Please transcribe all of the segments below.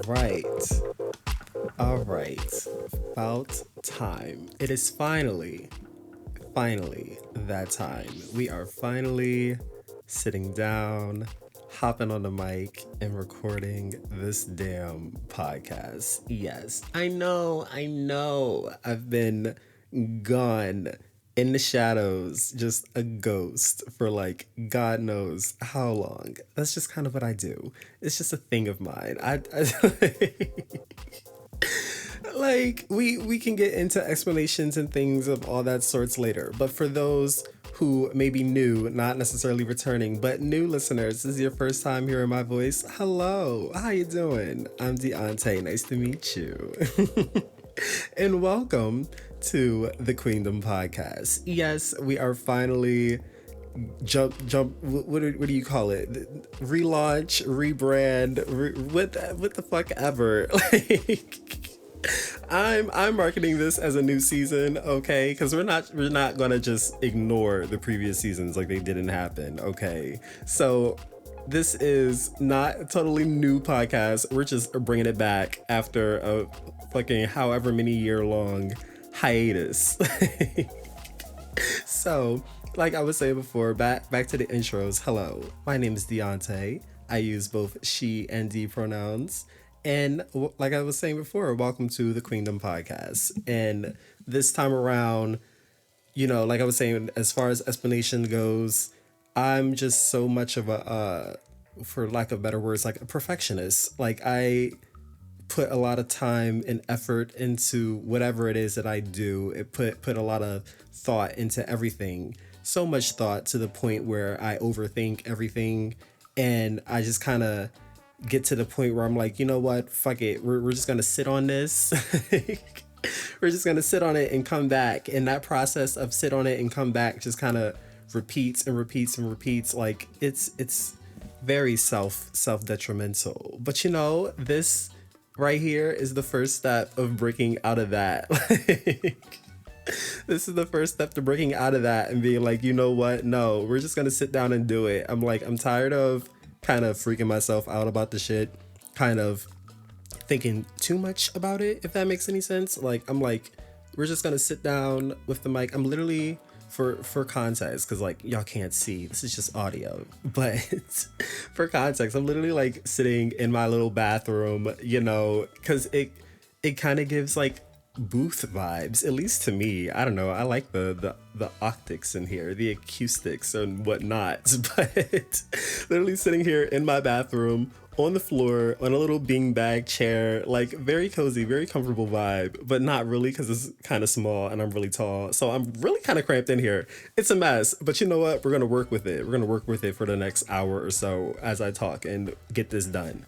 right. All right. About time. It is finally that time. We are finally sitting down, hopping on the mic, and recording this damn podcast. Yes, I know. I've been gone in the shadows, just a ghost for like God knows how long. That's just kind of what I do. It's just a thing of mine. Like we can get into explanations and things of all that sorts later, but for those who may be new, not necessarily returning, but new listeners, this is your first time hearing my voice. Hello, how you doing? I'm Deontay. Nice to meet you. And welcome to the Quingdom Podcast. Yes, we are finally jump. What do you call it? Relaunch, rebrand, what the fuck ever. Like, I'm marketing this as a new season, okay? Because we're not gonna just ignore the previous seasons like they didn't happen, okay? So this is not a totally new podcast. We're just bringing it back after a fucking however many year long hiatus. So, like I was saying before, back to the intros. Hello, my name is Deontay. I use both she and D pronouns. And like I was saying before, welcome to the Quingdom Podcast. And this time around, like I was saying, as far as explanation goes, I'm just so much of a, for lack of better words, like a perfectionist. Like I put a lot of time and effort into whatever it is that I do. It put a lot of thought into everything. So much thought to the point where I overthink everything. And I just kind of get to the point where I'm like, you know what, fuck it, we're just gonna sit on this. We're just gonna sit on it and come back, and that process of sit on it and come back just kind of repeats and repeats and repeats. Like it's very self detrimental, but this right here is the first step of breaking out of that. Like, this is the first step to breaking out of that and being like, you know what, no, we're just gonna sit down and do it. I'm tired of kind of freaking myself out about the shit, kind of thinking too much about it, if that makes any sense. Like, I'm like, we're just gonna sit down with the mic. I'm literally, for context, because like y'all can't see, this is just audio, but for context, I'm literally like sitting in my little bathroom, because it kind of gives like booth vibes, at least to me. I don't know, I like the optics in here, the acoustics and whatnot. But literally sitting here in my bathroom on the floor on a little beanbag chair, like very cozy, very comfortable vibe, but not really, because it's kind of small and I'm really tall, so I'm really kind of cramped in here. It's a mess, but you know what, we're gonna work with it. We're gonna work with it for the next hour or so as I talk and get this done.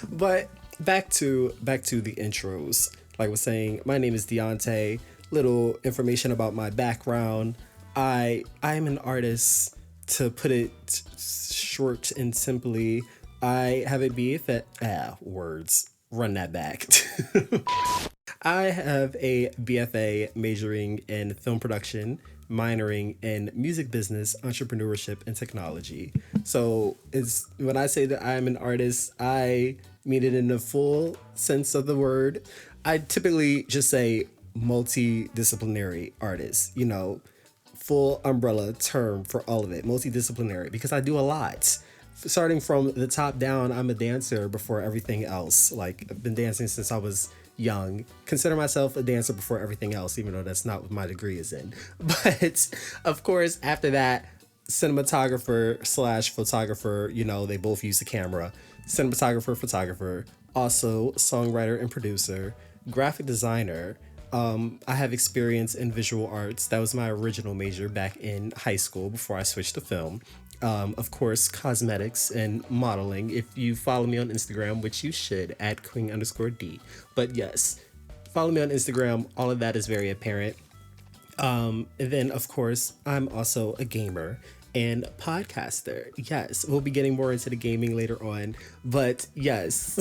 But back to the intros. Like I was saying, my name is Deontay. Little information about my background. I'm an artist. To put it short and simply, I have a BFA. Words. Run that back. I have a BFA majoring in film production, minoring in music business, entrepreneurship, and technology. So when I say that I'm an artist, I mean it in the full sense of the word. I typically just say multidisciplinary artist, full umbrella term for all of it, multidisciplinary, because I do a lot. Starting from the top down, I'm a dancer before everything else. Like, I've been dancing since I was young. Consider myself a dancer before everything else, even though that's not what my degree is in. But of course, after that, cinematographer / photographer, they both use the camera. Cinematographer, photographer, also songwriter and producer, graphic designer. I have experience in visual arts. That was my original major back in high school before I switched to film. Of course, cosmetics and modeling. If you follow me on Instagram, which you should, at Quing_D. But yes, follow me on Instagram. All of that is very apparent. And then, of course, I'm also a gamer and podcaster. Yes, we'll be getting more into the gaming later on. But yes.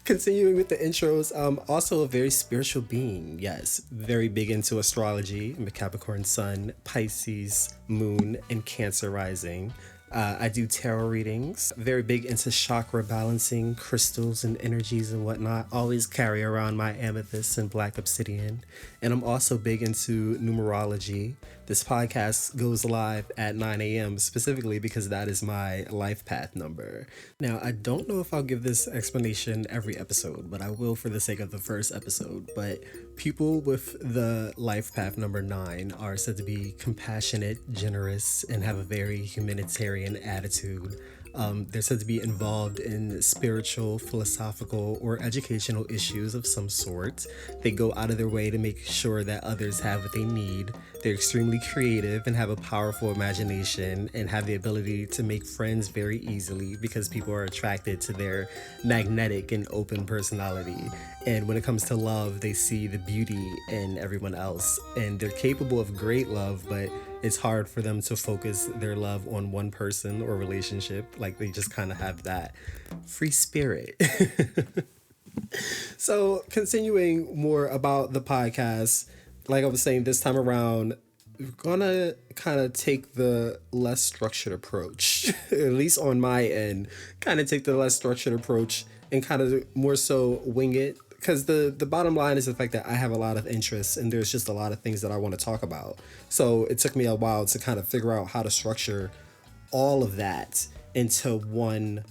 Continuing with the intros, also a very spiritual being. Yes, very big into astrology. I'm a Capricorn sun, Pisces moon, and Cancer rising. I do tarot readings, very big into chakra balancing, crystals and energies and whatnot. Always carry around my amethyst and black obsidian. And I'm also big into numerology. This podcast goes live at 9 a.m. specifically because that is my life path number. Now, I don't know if I'll give this explanation every episode, but I will for the sake of the first episode. But people with the life path number 9 are said to be compassionate, generous, and have a very humanitarian attitude. They're said to be involved in spiritual, philosophical, or educational issues of some sort. They go out of their way to make sure that others have what they need. They're extremely creative and have a powerful imagination and have the ability to make friends very easily because people are attracted to their magnetic and open personality. And when it comes to love, they see the beauty in everyone else. And they're capable of great love, but it's hard for them to focus their love on one person or relationship. Like they just kind of have that free spirit. So continuing more about the podcast, like I was saying, this time around, we're gonna kind of take the less structured approach, at least on my end, kind of take the less structured approach and kind of more so wing it. Because the bottom line is the fact that I have a lot of interests and there's just a lot of things that I want to talk about. So it took me a while to kind of figure out how to structure all of that into one,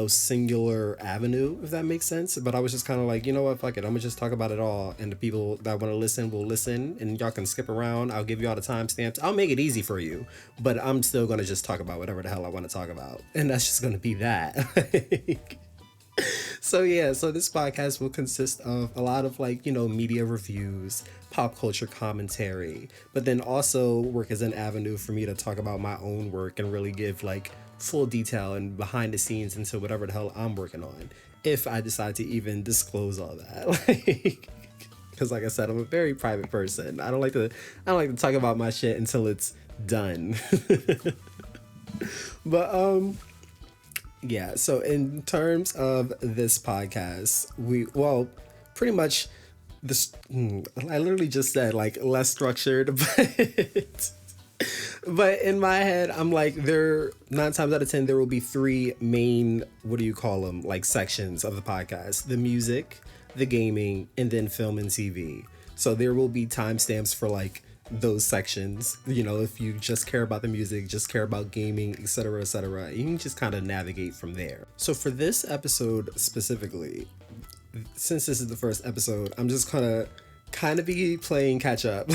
singular avenue, if that makes sense. But I was just kind of like, you know what, fuck it. I'm going to just talk about it all. And the people that want to listen will listen. And y'all can skip around. I'll give you all the timestamps. I'll make it easy for you. But I'm still going to just talk about whatever the hell I want to talk about. And that's just going to be that. So this podcast will consist of a lot of media reviews, pop culture commentary, but then also work as an avenue for me to talk about my own work and really give full detail and behind the scenes into whatever the hell I'm working on, if I decide to even disclose all that. Because like I said, I'm a very private person. I don't like to talk about my shit until it's done. But yeah, so in terms of this podcast, pretty much this, I literally just said less structured, but in my head, I'm like, 9 times out of 10, there will be 3 main, sections of the podcast: the music, the gaming, and then film and TV. So there will be timestamps for those sections. If you just care about the music, just care about gaming, etc., you can just kind of navigate from there. So for this episode specifically, since this is the first episode, I'm just gonna kind of be playing catch up.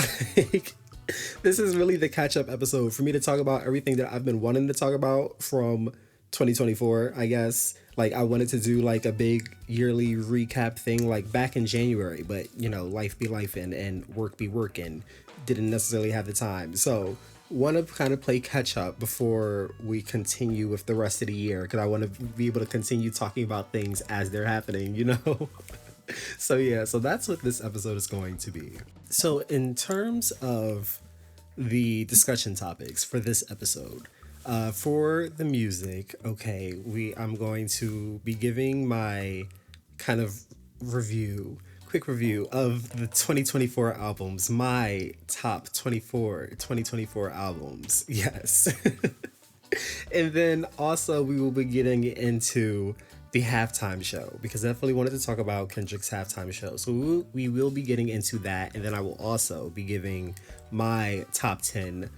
This is really the catch up episode for me to talk about everything that I've been wanting to talk about from 2024, I guess. I wanted to do a big yearly recap thing back in January, but life be life and work be working. Didn't necessarily have the time. So want to kind of play catch up before we continue with the rest of the year, because I want to be able to continue talking about things as they're happening, So that's what this episode is going to be. So in terms of the discussion topics for this episode, for the music, I'm going to be giving my kind of quick review of the 2024 albums, my top 2024 albums. Yes. And then also we will be getting into the halftime show, because I definitely wanted to talk about Kendrick's halftime show. So we will be getting into that. And then I will also be giving my top 10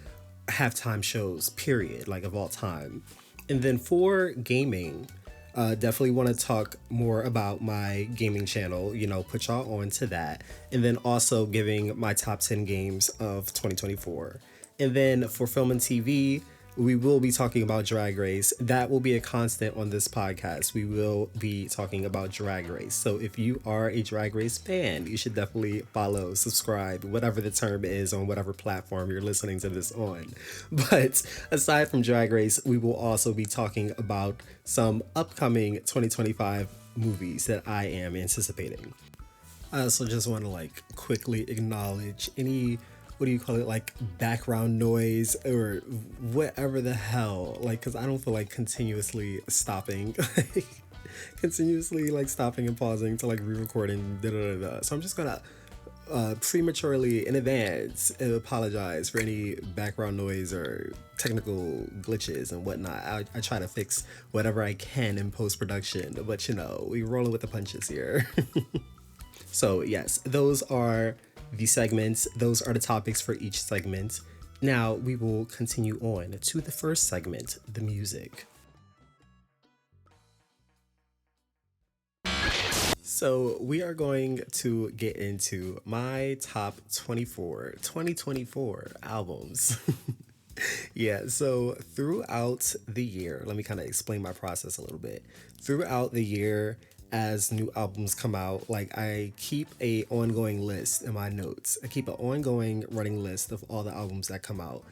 halftime shows, period, of all time. And then for gaming, definitely want to talk more about my gaming channel, put y'all on to that. And then also giving my top 10 games of 2024. And then for film and TV, we will be talking about Drag Race. That will be a constant on this podcast. We will be talking about Drag Race. So if you are a Drag Race fan, you should definitely follow, subscribe, whatever the term is on whatever platform you're listening to this on. But aside from Drag Race, we will also be talking about some upcoming 2025 movies that I am anticipating. I also just want to quickly acknowledge any background noise or whatever the hell, because I don't feel continuously stopping stopping and pausing to re-recording. So I'm just gonna prematurely in advance apologize for any background noise or technical glitches and whatnot. I try to fix whatever I can in post production, but we rolling with the punches here. So, yes, those are the segments, those are the topics for each segment. Now we will continue on to the first segment, the music. So we are going to get into my top 2024 albums. Yeah, so throughout the year, let me kind of explain my process a little bit. Throughout the year, as new albums come out, like I keep a ongoing list in my notes. I keep an ongoing running list of all the albums that come out.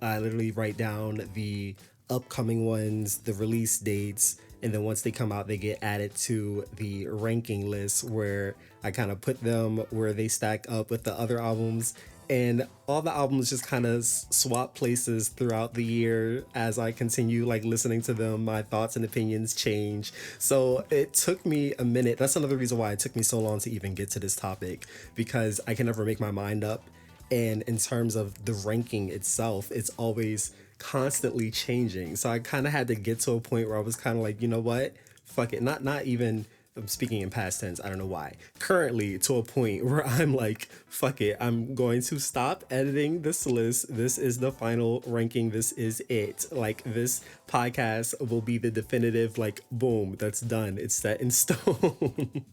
I literally write down the upcoming ones, the release dates, and then once they come out, they get added to the ranking list where I kind of put them where they stack up with the other albums. And all the albums just kind of swap places throughout the year as I continue like listening to them. My thoughts and opinions change. So it took me a minute. That's another reason why it took me so long to even get to this topic, because I can never make my mind up. And in terms of the ranking itself, it's always constantly changing. So I kind of had to get to a point where I was kind of like, you know what? Fuck it. Not even, I'm speaking in past tense. I don't know why. Currently to a point where I'm like, fuck it. I'm going to stop editing this list. This is the final ranking. This is it. Like, this podcast will be the definitive, like, boom, that's done. It's set in stone.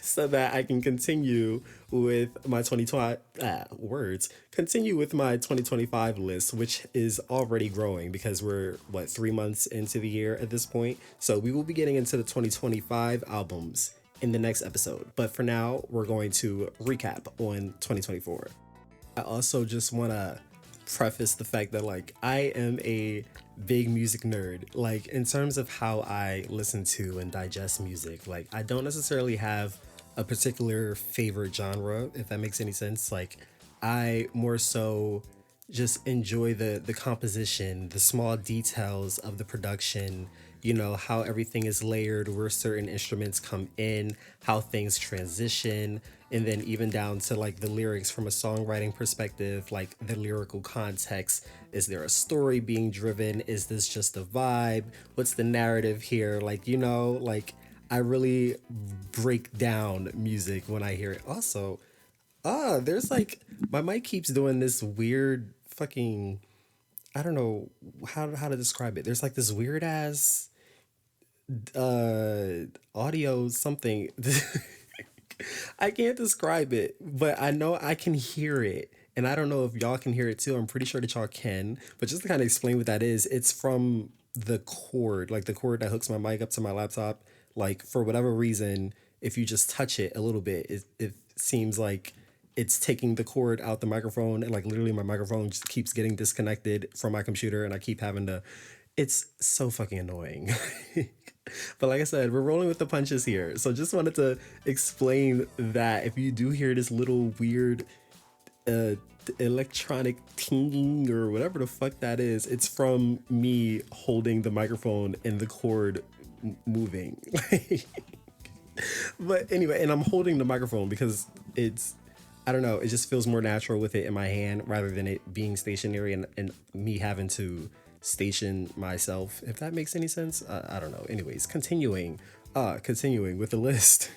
So that I can continue with my 2025 list, which is already growing because we're 3 months into the year at this point. So we will be getting into the 2025 albums in the next episode. But for now, we're going to recap on 2024. I also just want to preface the fact that like I am a big music nerd. Like in terms of how I listen to and digest music, like I don't necessarily have a particular favorite genre, if that makes any sense. Like I more so just enjoy the composition, the small details of the production, how everything is layered, where certain instruments come in, how things transition, and then even down to like the lyrics from a songwriting perspective, like the lyrical context. Is there a story being driven? Is this just a vibe? What's the narrative here? Like, like I really break down music when I hear it. Also, there's like, my mic keeps doing this weird fucking, I don't know how to describe it. There's like this weird ass audio something. I can't describe it, but I know I can hear it. And I don't know if y'all can hear it too. I'm pretty sure that y'all can. But just to kind of explain what that is, it's from the cord, like the cord that hooks my mic up to my laptop. Like for whatever reason, if you just touch it a little bit, it seems like it's taking the cord out the microphone, and like literally my microphone just keeps getting disconnected from my computer, and I keep having to, it's so fucking annoying. But like I said, we're rolling with the punches here. So just wanted to explain that if you do hear this little weird electronic tinging or whatever the fuck that is, it's from me holding the microphone and the cord moving. But anyway, and I'm holding the microphone because it's, I don't know, it just feels more natural with it in my hand rather than it being stationary and me having to station myself, if that makes any sense. I don't know. Anyways, continuing with the list.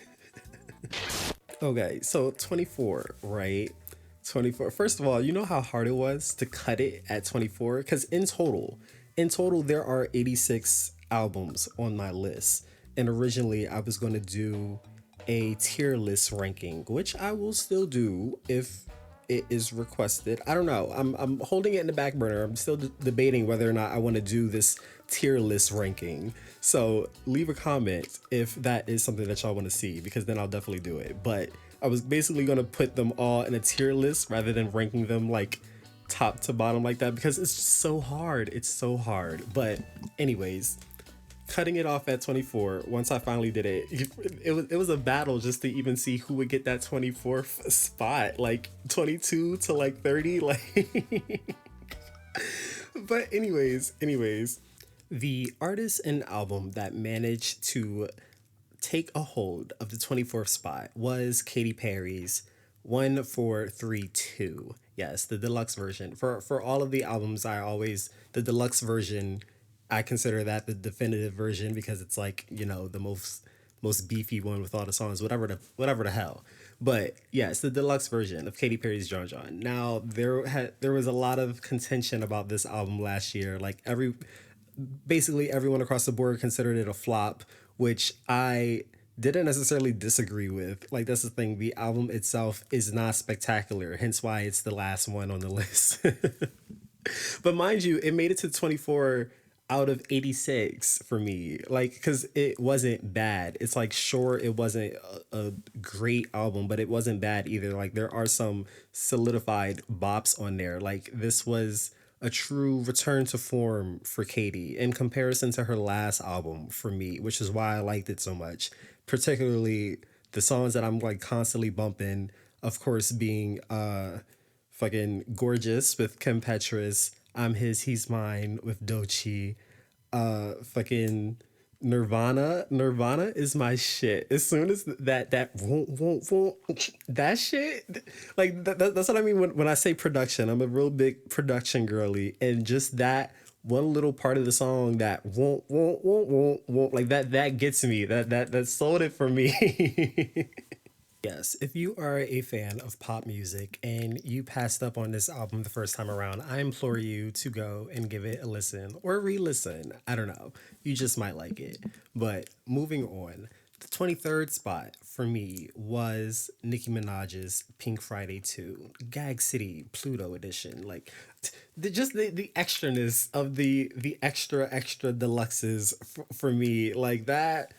Okay, so 24, right? 24. First of all, you know how hard it was to cut it at 24? Because in total, there are 86 albums on my list. And originally I was going to do a tier list ranking, which I will still do if it is requested. I don't know. I'm holding it in the back burner. I'm still debating whether or not I want to do this tier list ranking. So leave a comment if that is something that y'all want to see, because then I'll definitely do it. But I was basically going to put them all in a tier list rather than ranking them like top to bottom like that, because it's just so hard. It's so hard. But anyways, cutting it off at 24, once I finally did it, it was a battle just to even see who would get that 24th spot, like 22 to like 30, like. But anyways, the artist and album that managed to take a hold of the 24th spot was Katy Perry's 1432. Yes, the deluxe version. For all of the albums, the deluxe version, I consider that the definitive version because it's like, the most beefy one with all the songs, whatever the hell. But yes, the deluxe version of Katy Perry's John John. Now there was a lot of contention about this album last year. Like basically everyone across the board considered it a flop, which I didn't necessarily disagree with. Like that's the thing, the album itself is not spectacular, hence why it's the last one on the list. But mind you, it made it to 24 out of 86 for me. Like cuz it wasn't bad. It's like sure it wasn't a great album, but it wasn't bad either. Like there are some solidified bops on there. Like this was a true return to form for Katie in comparison to her last album for me, which is why I liked it so much. Particularly the songs that I'm like constantly bumping, of course, being fucking Gorgeous with Kim Petras, I'm His, He's Mine with Doechii, fucking Nirvana is my shit. As soon as that won't that shit, like that's what I mean when I say production. I'm a real big production girly, and just that one little part of the song that won't like that gets me. That sold it for me. Yes, if you are a fan of pop music and you passed up on this album the first time around, I implore you to go and give it a listen or re-listen. I don't know. You just might like it. But moving on, the 23rd spot for me was Nicki Minaj's Pink Friday 2, Gag City Pluto edition. Like just the extraness of the extra deluxes for me, like that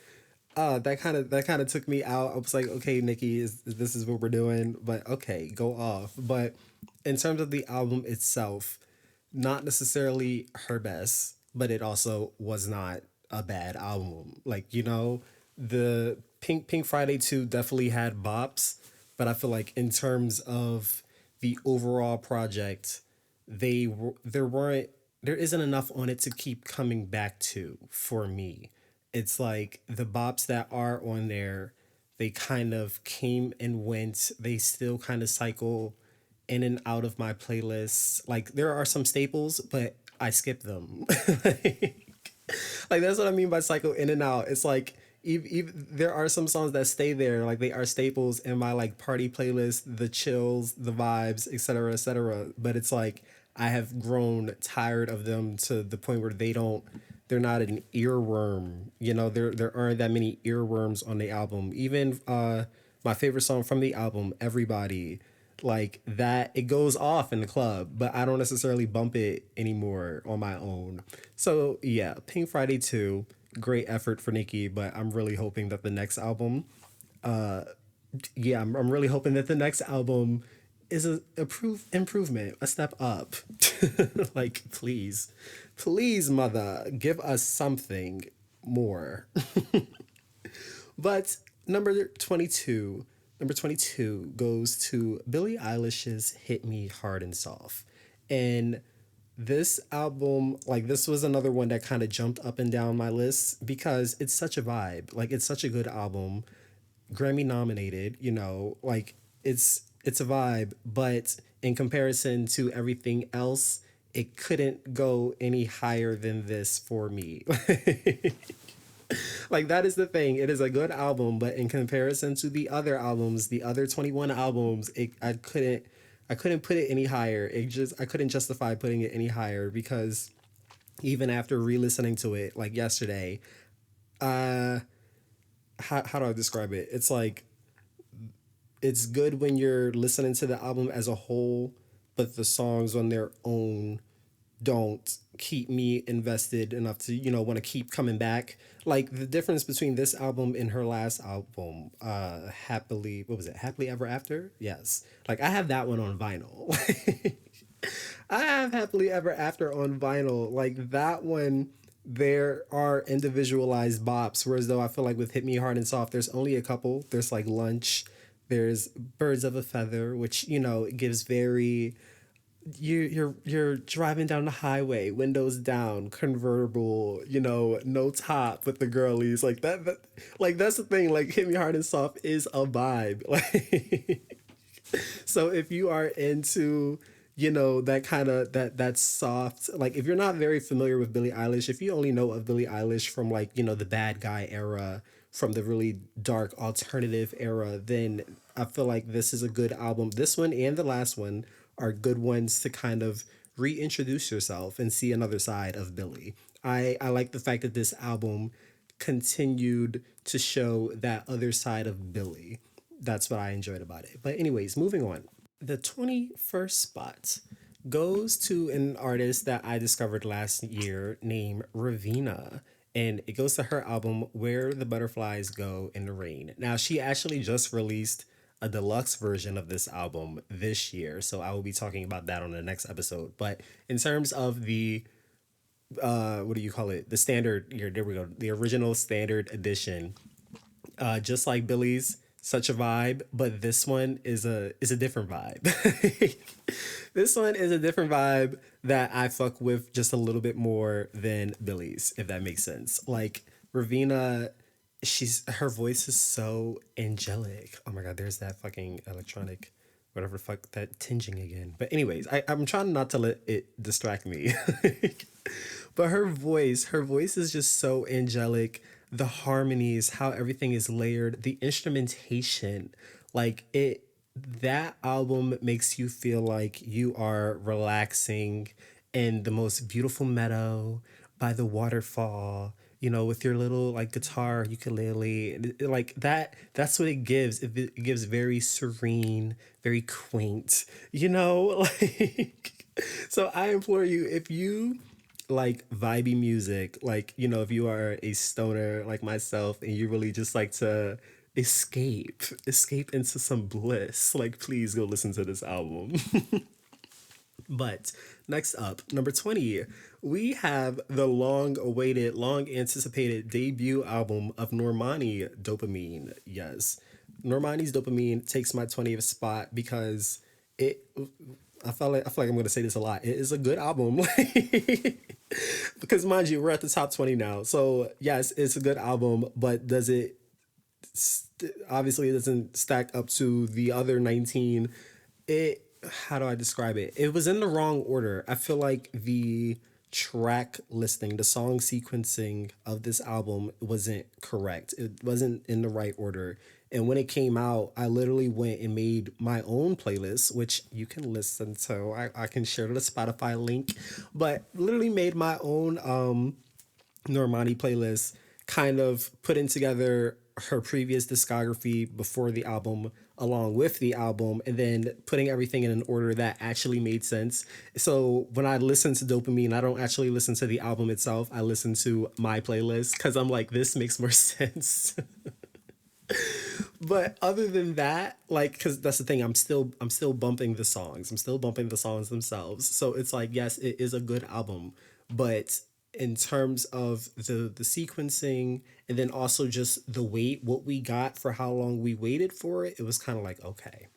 that kind of took me out. I was like, okay, Nikki, this is what we're doing, but okay, go off. But in terms of the album itself, not necessarily her best, but it also was not a bad album. Like, the Pink Friday 2 definitely had bops, but I feel like in terms of the overall project, there isn't enough on it to keep coming back to for me. It's like the bops that are on there, they kind of came and went. They still kind of cycle in and out of my playlists. Like there are some staples, but I skip them. Like that's what I mean by cycle in and out. It's like there are some songs that stay there, like they are staples in my like party playlist, the chills, the vibes, etc., etc. But it's like I have grown tired of them to the point where they're not an earworm. There aren't that many earworms on the album. Even my favorite song from the album, Everybody, like that, it goes off in the club, but I don't necessarily bump it anymore on my own. So yeah, Pink Friday 2, great effort for Nicki, but I'm really hoping that the next album, I'm really hoping that the next album is improvement, a step up. Like, please, mother, give us something more. But number 22 goes to Billie Eilish's Hit Me Hard and Soft. And this album, like this was another one that kind of jumped up and down my list because it's such a vibe. Like it's such a good album. Grammy nominated, like it's a vibe, but in comparison to everything else, it couldn't go any higher than this for me. Like that is the thing. It is a good album, but in comparison to the other albums, the other 21 albums, I couldn't put it any higher. I couldn't justify putting it any higher because even after re-listening to it like yesterday, uh how do I describe it? It's like it's good when you're listening to the album as a whole, but the songs on their own don't keep me invested enough to want to keep coming back. Like the difference between this album and her last album, happily what was it, Happily Ever After. Yes, like I have that one on vinyl. I have Happily Ever After on vinyl. Like that one, there are individualized bops, whereas though I feel like with Hit Me Hard and Soft there's only a couple. There's like Lunch, there's Birds of a Feather, which it gives very, you're driving down the highway, windows down, convertible, no top with the girlies, like that like that's the thing. Like Hit Me Hard and Soft is a vibe. Like So if you are into, that kind of that soft, like if you're not very familiar with Billie Eilish, if you only know of Billie Eilish from like, the bad guy era, from the really dark alternative era, then I feel like this is a good album. This one and the last one are good ones to kind of reintroduce yourself and see another side of Billie. I like the fact that this album continued to show that other side of Billie. That's what I enjoyed about it. But anyways, moving on. The 21st spot goes to an artist that I discovered last year named Ravina. And it goes to her album Where the Butterflies Go in the Rain. Now, she actually just released a deluxe version of this album this year. So I will be talking about that on the next episode. But in terms of the what do you call it? The standard here, there we go. The original standard edition. Just like Billy's, such a vibe, but this one is a different vibe. This one is a different vibe that I fuck with just a little bit more than Billy's, if that makes sense. Like Ravina, her voice is so angelic. Oh my god, there's that fucking electronic whatever the fuck that tinging again. But anyways, I'm trying not to let it distract me. But her voice is just so angelic. The harmonies, how everything is layered, the instrumentation, like it that album makes you feel like you are relaxing in the most beautiful meadow by the waterfall, with your little like guitar ukulele. Like that's what it gives. It gives very serene, very quaint, like so I implore you, if you like vibey music, like, if you are a stoner like myself and you really just like to escape into some bliss, like please go listen to this album. But next up, number 20, we have the long awaited, long anticipated debut album of Normani, Dopamine. Yes. Normani's Dopamine takes my 20th spot because it I feel like I'm going to say this a lot. It is a good album. Because mind you, we're at the top 20 now. So, yes, it's a good album, but does it obviously it doesn't stack up to the other 19. It How do I describe it? It was in the wrong order. I feel like the track listing, the song sequencing of this album wasn't correct. It wasn't in the right order. And when it came out, I literally went and made my own playlist, which you can listen to. I can share the Spotify link, but literally made my own Normani playlist, kind of putting together her previous discography before the album along with the album, and then putting everything in an order that actually made sense. So when I listen to Dopamine, I don't actually listen to the album itself. I listen to my playlist because I'm like, this makes more sense. But other than that, like, because that's the thing, I'm still bumping the songs. I'm still bumping the songs themselves. So it's like, yes, it is a good album, but in terms of the sequencing and then also just the wait, what we got for how long we waited for it, it was kind of like, okay.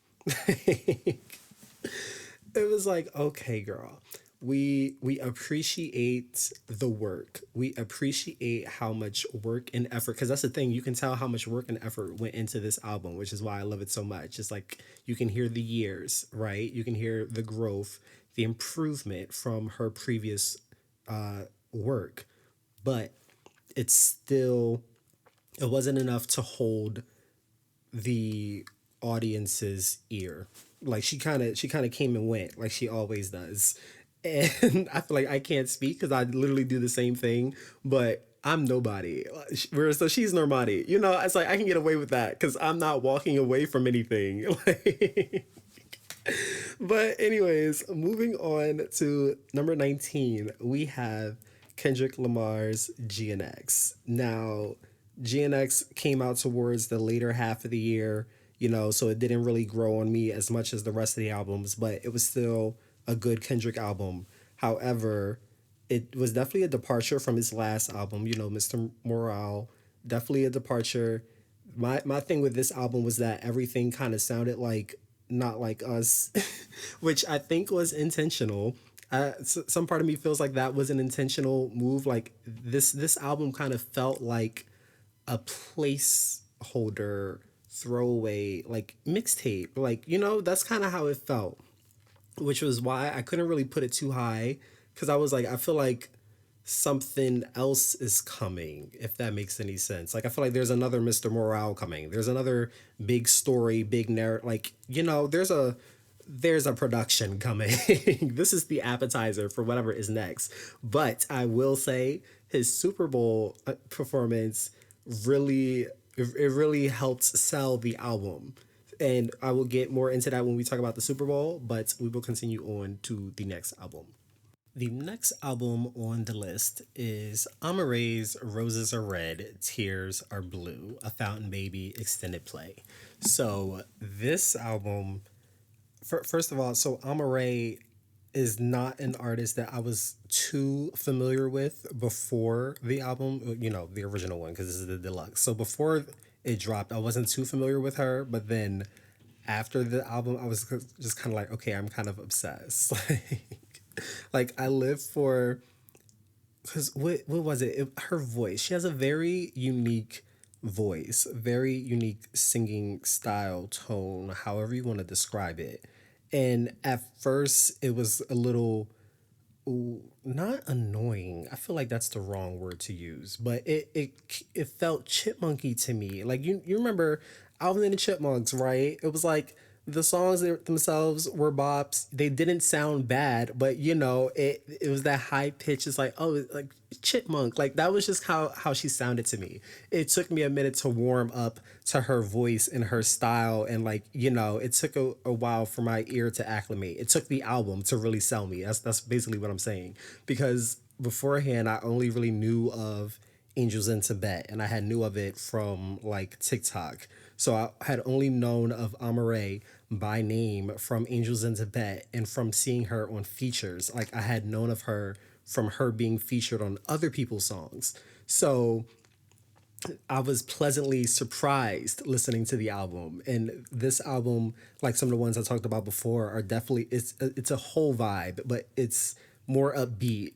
It was like, okay, girl, we appreciate the work. We appreciate how much work and effort, because that's the thing, you can tell how much work and effort went into this album, which is why I love it so much. It's like you can hear the years, right? You can hear the growth, the improvement from her previous work, but it's still, it wasn't enough to hold the audience's ear. Like she kind of came and went like she always does. And I feel like I can't speak because I literally do the same thing, but I'm nobody. Whereas so she's Normani. It's like I can get away with that because I'm not walking away from anything. But anyways, moving on to number 19, we have Kendrick Lamar's GNX. Now, GNX came out towards the later half of the year, so it didn't really grow on me as much as the rest of the albums, but it was still a good Kendrick album. However, it was definitely a departure from his last album, Mr. Morale. Definitely a departure. My thing with this album was that everything kind of sounded like Not Like Us, which I think was intentional. Some part of me feels like that was an intentional move. Like this album kind of felt like a placeholder throwaway like mixtape. Like, you know, that's kind of how it felt, which was why I couldn't really put it too high, because I was like, I feel like something else is coming, if that makes any sense. Like, I feel like there's another Mr. Morale coming. There's another big story, big narrative. Like, you know, there's a production coming. This is the appetizer for whatever is next. But I will say his Super Bowl performance really, it really helped sell the album. And I will get more into that when we talk about the Super Bowl, but we will continue on to the next album. The next album on the list is Amaray's Roses Are Red, Tears Are Blue, a Fountain Baby extended play. So this album, first of all, so Amaray is not an artist that I was too familiar with before the album, you know, the original one, because this is the deluxe. So before it dropped, I wasn't too familiar with her, but then after the album, I was just kind of like, okay, I'm kind of obsessed. Like I live for, because what was it? Her voice. She has a very unique voice, very unique singing style, tone, however you want to describe it. And at first, it was a little, not annoying. I feel like that's the wrong word to use, but it felt chipmunky to me. Like you remember Alvin and the Chipmunks, right? It was like the songs themselves were bops. They didn't sound bad, but you know, it was that high pitch. It's like, oh, like chipmunk. Like that was just how she sounded to me. It took me a minute to warm up to her voice and her style, and like, you know, it took a while for my ear to acclimate. It took the album to really sell me. That's basically what I'm saying. Because beforehand I only really knew of Angels in Tibet, and I had knew of it from like TikTok. So I had only known of Amaray by name from Angels in Tibet and from seeing her on features. Like I had known of her from her being featured on other people's songs. So I was pleasantly surprised listening to the album. And this album, like some of the ones I talked about before, are definitely, it's a whole vibe, but it's more upbeat.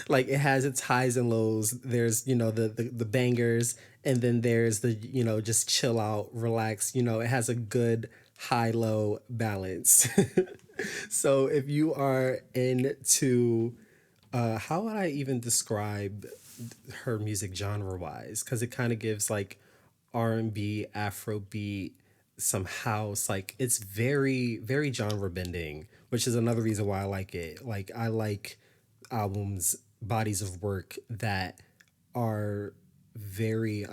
Like it has its highs and lows. There's, you know, the bangers, and then there's the, you know, just chill out, relax. You know, it has a good high low balance. So if you are into, how would I even describe her music genre wise? Because it kind of gives like R&B, Afrobeat, some house. Like it's very very genre bending, which is another reason why I like it. Like I like albums, bodies of work that are very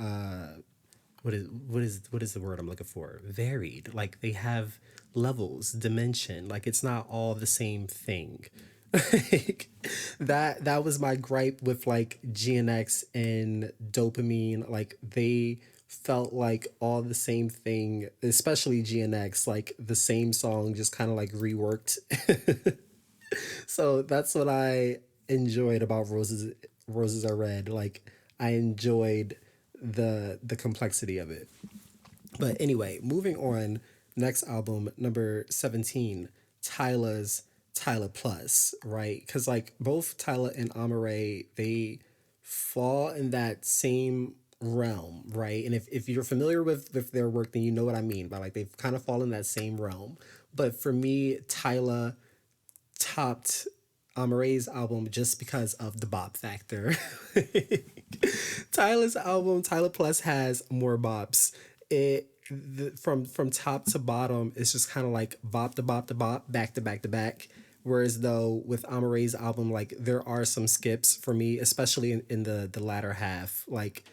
what is the word I'm looking for? Varied. Like they have levels, dimension. Like it's not all the same thing. Like that was my gripe with like GNX and Dopamine. Like they felt like all the same thing, especially GNX, like the same song just kind of like reworked. So that's what I enjoyed about Roses Are Red. Like I enjoyed the complexity of it. But anyway, moving on. Next album, number 17, Tyla's Tyla Plus, right? Because like both Tyla and Amaray, they fall in that same realm, right? And if you're familiar with their work, then you know what I mean by like they've kind of fallen in that same realm. But for me, Tyla topped Amaray's album just because of the bop factor. Tyla's album, Tyla Plus, has more bops. From top to bottom, it's just kind of like bop to bop to bop, back to back to back. Whereas though with Amaray's album, like there are some skips for me, especially in the latter half. Like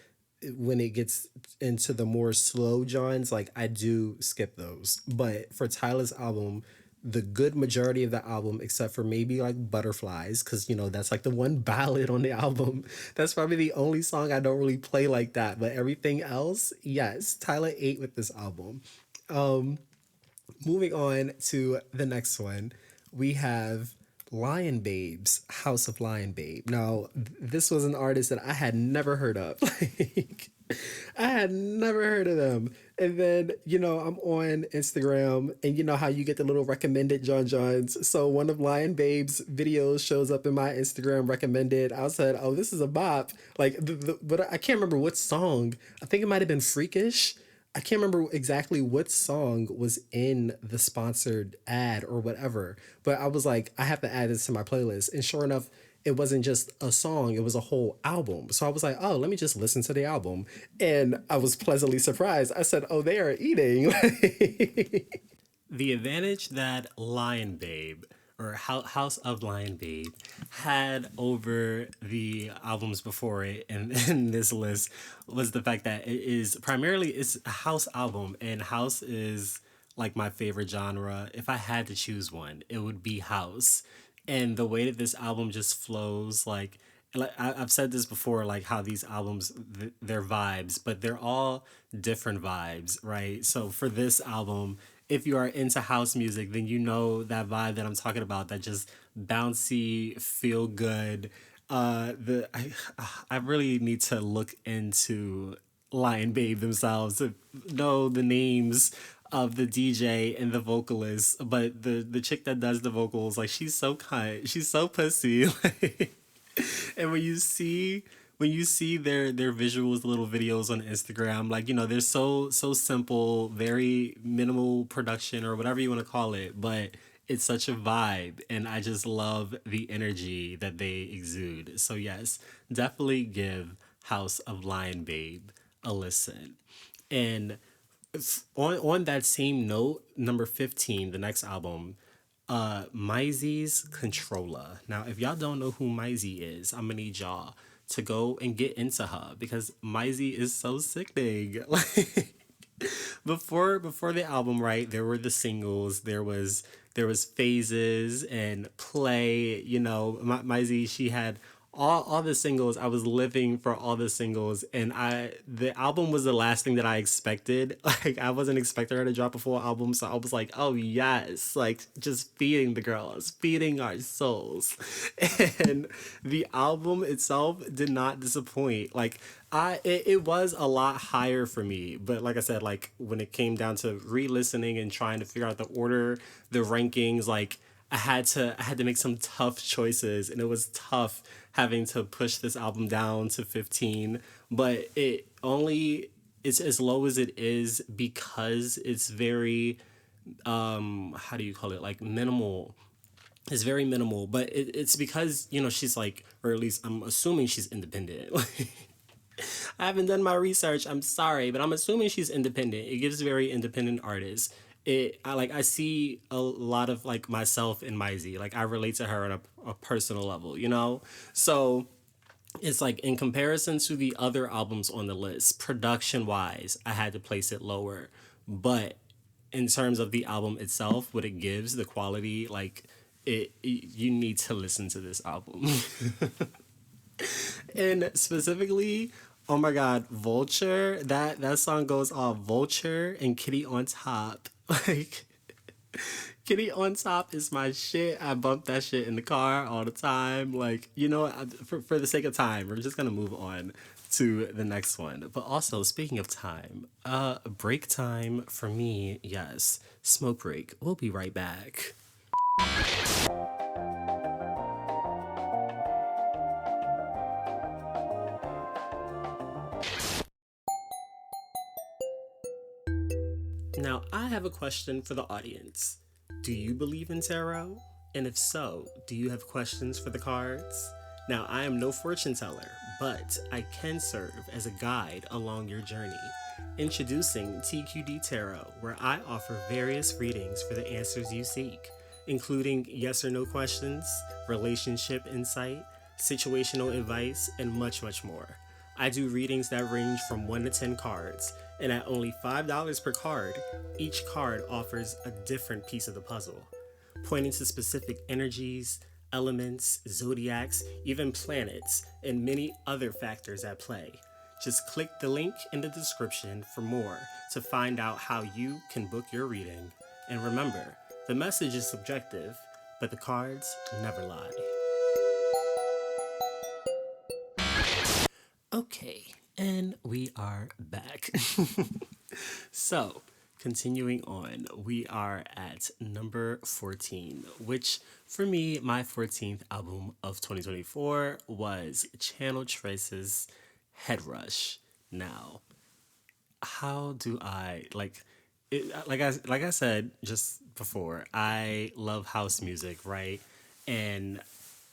when it gets into the more slow Johns, like I do skip those. But for Tyla's album, the good majority of the album, except for maybe like Butterflies, because you know that's like the one ballad on the album. That's probably the only song I don't really play like that. But everything else, yes, Tyla ate with this album. Moving on to the next one, we have Lion Babe's House of Lion Babe. Now, this was an artist that I had never heard of. Like, I had never heard of them. And then, you know, I'm on Instagram, and you know how you get the little recommended John Johns. So one of Lion Babe's videos shows up in my Instagram recommended. I said, oh, this is a bop. Like, but I can't remember what song. I think it might have been Freakish. I can't remember exactly what song was in the sponsored ad or whatever, but I was like, I have to add this to my playlist. And sure enough, it wasn't just a song, it was a whole album. So I was like, oh, let me just listen to the album. And I was pleasantly surprised. I said, oh, they are eating. The advantage that Lion Babe or House of Lion Babe had over the albums before it in this list was the fact that it is primarily it's a house album, and house is like my favorite genre. If I had to choose one, it would be house. And the way that this album just flows, I've said this before, like how these albums, they're vibes, but they're all different vibes, right? So for this album, if you are into house music, then you know that vibe that I'm talking about, that just bouncy, feel good. I really need to look into Lion Babe themselves to know the names of the DJ and the vocalist, but the chick that does the vocals, like she's so kind, she's so pussy. And when you see their visuals, little videos on Instagram, like they're so simple, very minimal production or whatever you want to call it, but it's such a vibe, and I just love the energy that they exude. So yes, definitely give House of Lion Babe a listen. And on that same note, number 15, the next album, Maisy's Controller. Now, if y'all don't know who Maisie is, I'm gonna need y'all to go and get into her because Maisie is so sickening. Like before the album, right? There were the singles. There was phases and play. Maisie, she had all the singles. I was living for all the singles, and the album was the last thing that I expected. Like I wasn't expecting her to drop a full album, so I was like, oh yes, like just feeding the girls, feeding our souls. And the album itself did not disappoint. Like it was a lot higher for me, but like I said, like when it came down to re-listening and trying to figure out the order, the rankings, like I had to make some tough choices, and it was tough having to push this album down to 15, but it's as low as it is because it's very how do you call it, like minimal. It's very minimal, but it's because she's like, or at least I'm assuming she's independent. I haven't done my research. I'm sorry, but I'm assuming she's independent. It gives very independent artists. I see a lot of like myself in Maisie. Like I relate to her on a personal level, So it's like in comparison to the other albums on the list, production wise, I had to place it lower. But in terms of the album itself, what it gives, the quality, like you need to listen to this album. And specifically, oh my god, Vulture, that song goes off. Vulture and Kitty on Top. Like Kitty on Top is my shit. I bump that shit in the car all the time. Like, for the sake of time, we're just gonna move on to the next one. But also, speaking of time, break time for me, yes. Smoke break. We'll be right back. Now, I have a question for the audience. Do you believe in tarot? And if so, do you have questions for the cards? Now, I am no fortune teller, but I can serve as a guide along your journey. Introducing TQD Tarot, where I offer various readings for the answers you seek, including yes or no questions, relationship insight, situational advice, and much, much more. I do readings that range from 1 to 10 cards, and at only $5 per card, each card offers a different piece of the puzzle, pointing to specific energies, elements, zodiacs, even planets, and many other factors at play. Just click the link in the description for more to find out how you can book your reading. And remember, the message is subjective, but the cards never lie. Okay, and we are back. So, continuing on, we are at number 14, which for me, my 14th album of 2024 was Channel Trace's Head Rush. Now, how do I like it, like I said just before, I love house music, right? And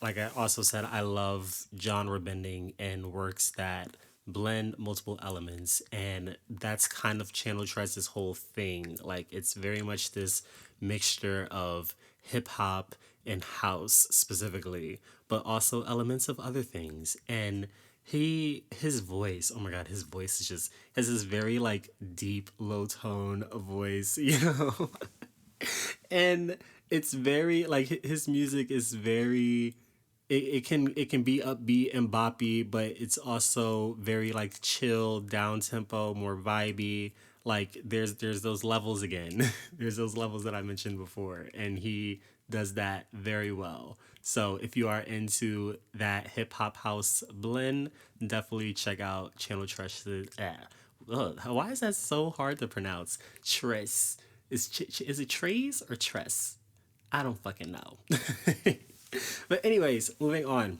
like I also said, I love genre bending and works that blend multiple elements, and that's kind of Channel Tress's whole thing. Like it's very much this mixture of hip hop and house specifically, but also elements of other things. And his voice, oh my god, his voice is just has this very like deep low tone voice, you know. And it's very like his music is very it can be upbeat and boppy, but it's also very like chill, down tempo, more vibey. Like there's those levels again. There's those levels that I mentioned before, and he does that very well. So if you are into that hip hop house blend, definitely check out Channel Tress. Why is that so hard to pronounce? Tress. Is it Trace or Tress? I don't fucking know. But anyways, moving on.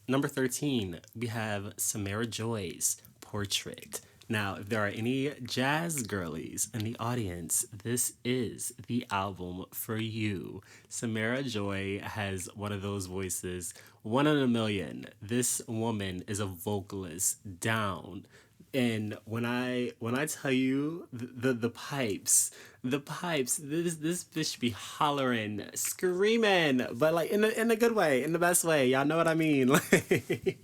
Number 13, we have Samara Joy's Portrait. Now, if there are any jazz girlies in the audience, this is the album for you. Samara Joy has one of those voices, one in a million. This woman is a vocalist down. And when I tell you the pipes, this bitch be hollering, screaming, but like in a good way, in the best way. Y'all know what I mean. Like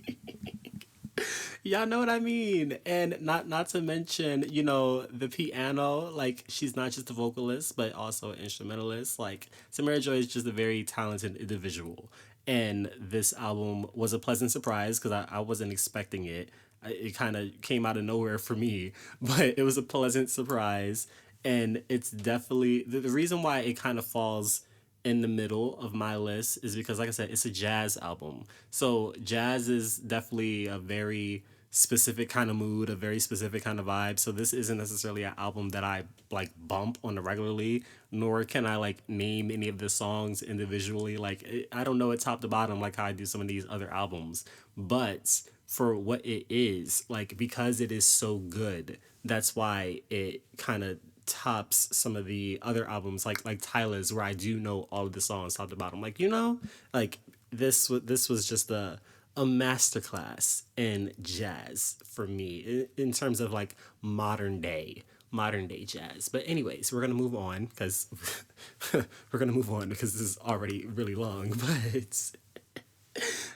y'all know what I mean. And not to mention, the piano, like she's not just a vocalist, but also an instrumentalist. Like Samara Joy is just a very talented individual. And this album was a pleasant surprise because I wasn't expecting it. It kind of came out of nowhere for me, but it was a pleasant surprise. And it's definitely the reason why it kind of falls in the middle of my list is because, like I said, it's a jazz album. So jazz is definitely a very specific kind of mood, a very specific kind of vibe. So this isn't necessarily an album that I like bump on the regularly, nor can I like name any of the songs individually. Like I don't know it top to bottom like how I do some of these other albums. But for what it is, like because it is so good, that's why it kind of tops some of the other albums like Tyler's, where I do know all of the songs top to bottom. Like like this was just a masterclass in jazz for me in terms of like modern day jazz. But anyways, we're gonna move on because this is already really long. But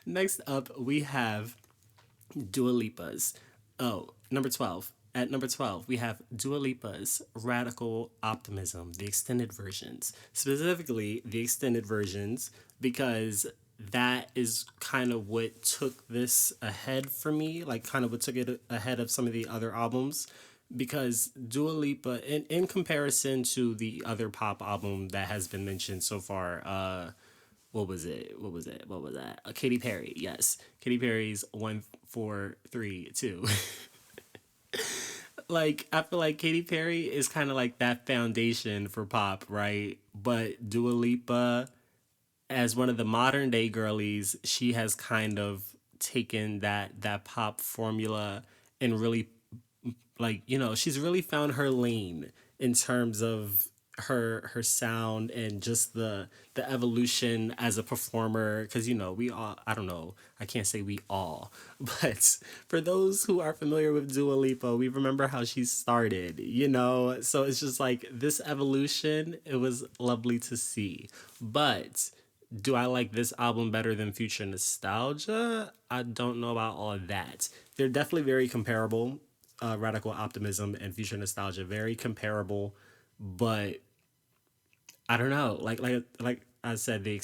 next up we have Dua Lipa's. Oh, number 12. At number 12, we have Dua Lipa's Radical Optimism, the extended versions. Specifically, the extended versions, because that is kind of what took this ahead for me, like kind of what took it ahead of some of the other albums. Because Dua Lipa, in comparison to the other pop album that has been mentioned so far, what was it? What was it? What was that? Katy Perry. Yes, Katy Perry's 1, 4, 3, 2. Like I feel like Katy Perry is kind of like that foundation for pop, right? But Dua Lipa, as one of the modern day girlies, she has kind of taken that pop formula and really like she's really found her lane in terms of her sound and just the evolution as a performer, because we all, I don't know, I can't say we all, but for those who are familiar with Dua Lipa, we remember how she started, so it's just like this evolution, it was lovely to see. But do I like this album better than Future Nostalgia? I don't know about all of that. They're definitely very comparable. Radical Optimism and Future Nostalgia, very comparable, but I don't know. Like I said, the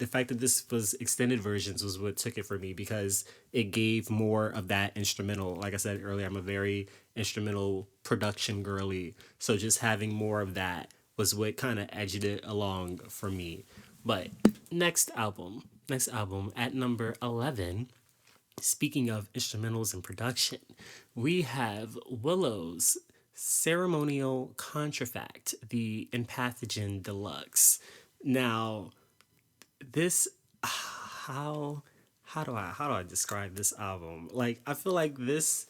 fact that this was extended versions was what took it for me, because it gave more of that instrumental. Like I said earlier, I'm a very instrumental production girly, so just having more of that was what kind of edged it along for me. But next album at number 11. Speaking of instrumentals and production, we have Willow's Ceremonial Contrafact, the Empathogen Deluxe. Now, this how do I describe this album? Like I feel like this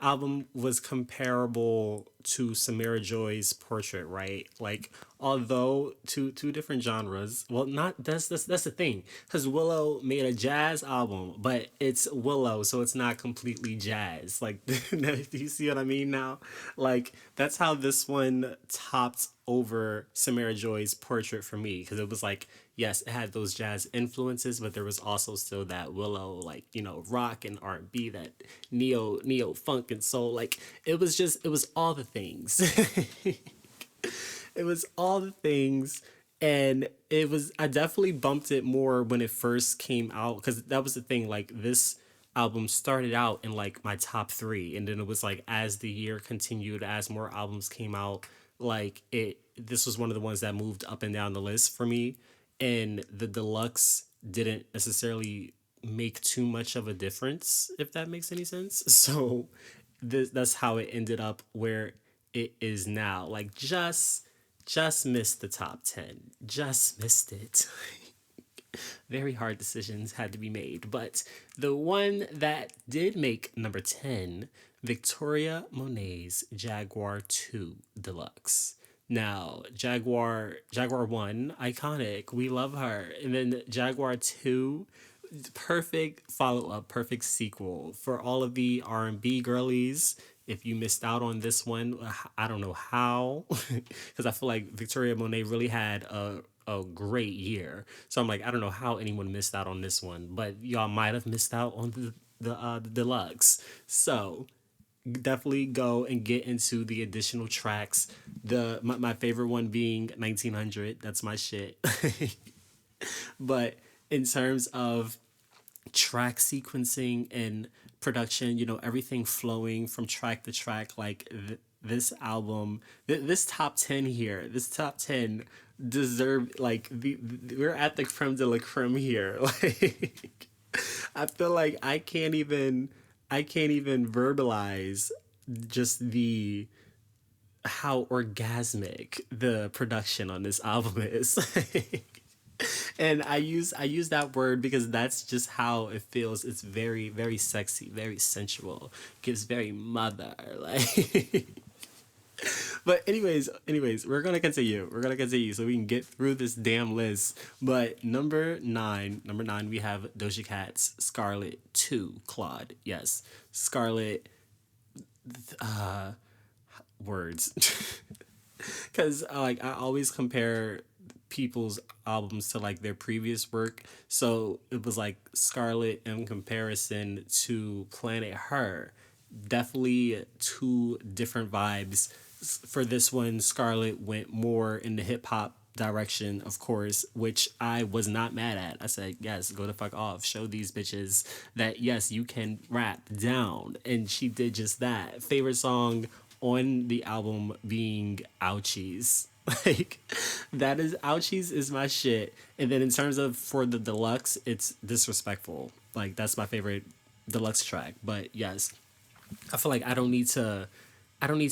album was comparable to Samara Joy's Portrait, right? Like, although two different genres. Well, not that's the thing, because Willow made a jazz album, but it's Willow, so it's not completely jazz. Like, do you see what I mean now? Like, that's how this one topped over Samara Joy's Portrait for me, because it was like, yes, it had those jazz influences, but there was also still that Willow, like, rock and R&B, that neo funk and soul. Like, it was all the things. It was all the things. And I definitely bumped it more when it first came out, because that was the thing. Like, this album started out in like my top three, and then it was like, as the year continued, as more albums came out, like, this was one of the ones that moved up and down the list for me. And the deluxe didn't necessarily make too much of a difference, if that makes any sense. So that's how it ended up where it is now. Like, just missed the top 10. Just missed it. Very hard decisions had to be made. But the one that did make number 10, Victoria Monet's Jaguar 2 Deluxe. Now, Jaguar 1, iconic. We love her. And then Jaguar 2, perfect follow-up, perfect sequel for all of the R&B girlies. If you missed out on this one, I don't know how, because I feel like Victoria Monet really had a great year. So I'm like, I don't know how anyone missed out on this one, but y'all might have missed out on the deluxe. So definitely go and get into the additional tracks. My favorite one being 1900. That's my shit. But in terms of track sequencing and production, everything flowing from track to track, like, this album, this top 10 here, this top 10 deserve, like, we're at the creme de la creme here. Like, I feel like I can't even verbalize just the how orgasmic the production on this album is. And I use that word because that's just how it feels. It's very, very sexy, very sensual, gives very mother, like. But anyways, we're gonna continue so we can get through this damn list. But number nine, we have Doja Cat's Scarlet 2 Claude. Yes, Scarlet, words. Because, like, I always compare people's albums to, like, their previous work. So it was like Scarlet in comparison to Planet Her. Definitely two different vibes. For this one, Scarlet went more in the hip hop direction, of course, which I was not mad at. I said, yes, go the fuck off. Show these bitches that, yes, you can rap down. And she did just that. Favorite song on the album being Ouchies. Like, that is, Ouchies is my shit. And then in terms of for the deluxe, it's Disrespectful. Like, that's my favorite deluxe track. But yes, I feel like I don't need to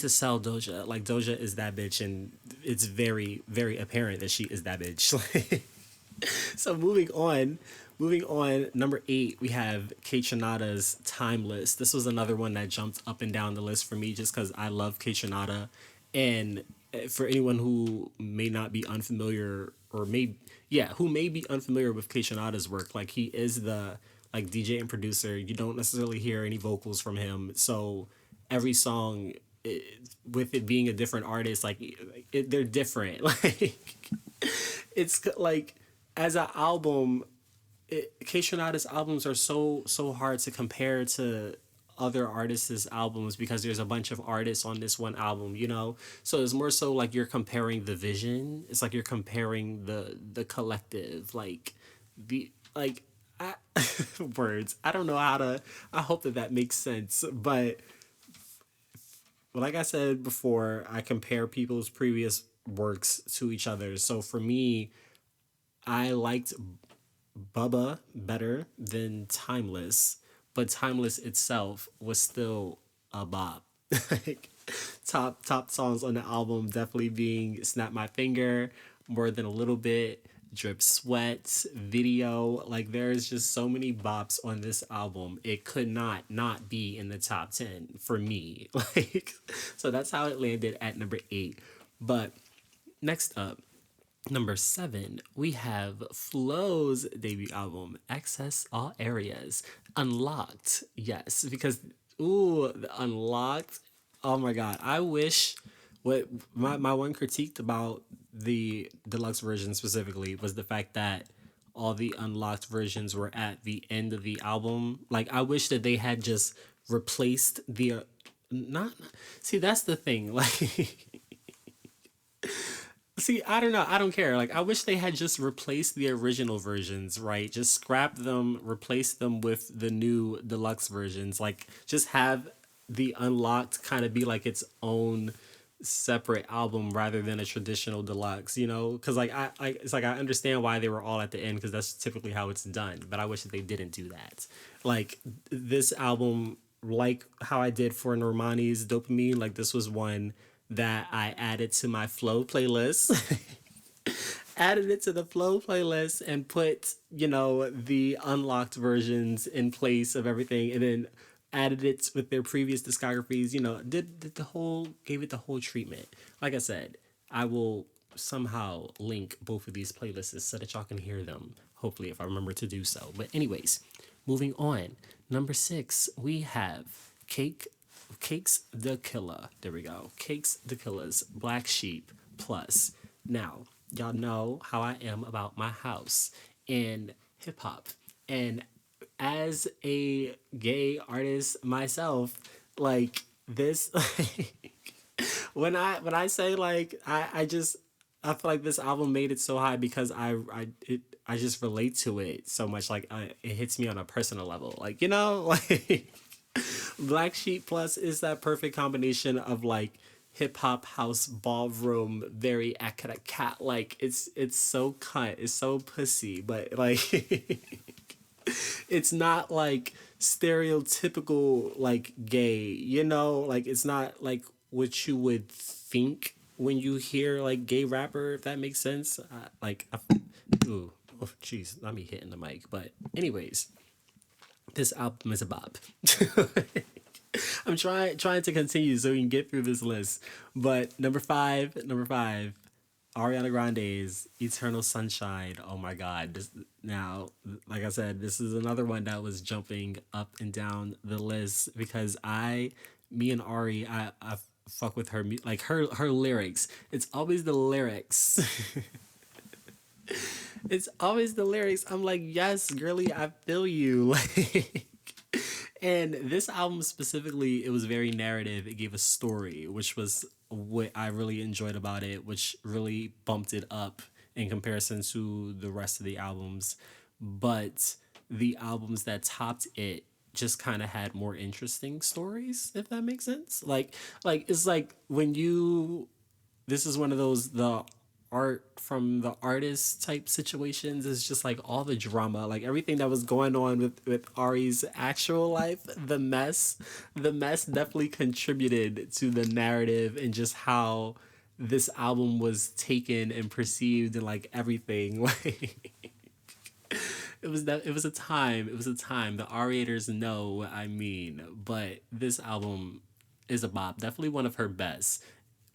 sell Doja. Like, Doja is that bitch, and it's very, very apparent that she is that bitch. So moving on, number 8, we have Kaytranada's Timeless. This was another one that jumped up and down the list for me just because I love Kaytranada. And for anyone who may not be unfamiliar, or who may be unfamiliar with Kaytranada's work, like, he is the, like, DJ and producer. You don't necessarily hear any vocals from him. So every song, with it being a different artist, like, they're different. Like, it's like, as an album, Kaytranada's albums are so hard to compare to other artists' albums because there's a bunch of artists on this one album. So it's more so like you're comparing the vision. It's like you're comparing the collective, like, the, like, I, words. I don't know how to. I hope that makes sense, but like I said before, I compare people's previous works to each other. So for me, I liked Bubba better than Timeless, but Timeless itself was still a bop. Like, top songs on the album definitely being Snap My Finger, More Than a Little Bit, Drip Sweat, Video. Like, there's just so many bops on this album. It could not be in the top 10 for me. Like, so that's how it landed at number 8. But next up, number 7, we have Flo's debut album, Access All Areas. Unlocked. Yes, because, ooh, the Unlocked. Oh my God. I wish what my one critique about the deluxe version specifically was the fact that all the unlocked versions were at the end of the album. Like, I wish that they had just replaced the not see, that's the thing. Like, see, I don't know. I don't care. Like, I wish they had just replaced the original versions, right? Just scrap them, replace them with the new deluxe versions. Like, just have the Unlocked kind of be like its own separate album rather than a traditional deluxe, you know? Because, like, it's like I understand why they were all at the end because that's typically how it's done. But I wish that they didn't do that. Like, this album, like how I did for Normani's Dopamine, like, this was one that I added to my Flow playlist. Added it to the Flow playlist and put, you know, the unlocked versions in place of everything, and then added it with their previous discographies, you know, did the whole, gave it the whole treatment. Like I said, I will somehow link both of these playlists so that y'all can hear them, hopefully, if I remember to do so. But anyways, moving on. Number 6, we have Cakes the Killer. There we go. Cakes the Killer's Black Sheep Plus. Now, y'all know how I am about my house and hip hop. And as a gay artist myself, like this when I say like I feel like this album made it so high because I just relate to it so much. Like, it hits me on a personal level. Like, you know, like Black Sheep Plus is that perfect combination of like hip hop, house, ballroom, very akata cat. Like, it's so cunt, it's so pussy, but like it's not like stereotypical like gay, you know? Like, it's not like what you would think when you hear like gay rapper, if that makes sense. Ooh, oh, jeez, not me hitting the mic. But anyways, this album is a bop. I'm trying to continue so we can get through this list. But number five, Ariana Grande's Eternal Sunshine. Oh my God. Now, like I said, this is another one that was jumping up and down the list because me and Ari, I fuck with her, like her lyrics. It's always the lyrics. It's always the lyrics. I'm like, yes, girly, I feel you. Like, and this album specifically, it was very narrative. It gave a story, which was what I really enjoyed about it, which really bumped it up in comparison to the rest of the albums. But the albums that topped it just kind of had more interesting stories, if that makes sense. Like it's like when you, this is one of those, the art from the artist type situations is just like all the drama, like everything that was going on with Ari's actual life, the mess definitely contributed to the narrative and just how this album was taken and perceived and like everything. Like, it was a time the Ariators know what I mean. But this album is a bop, definitely one of her best.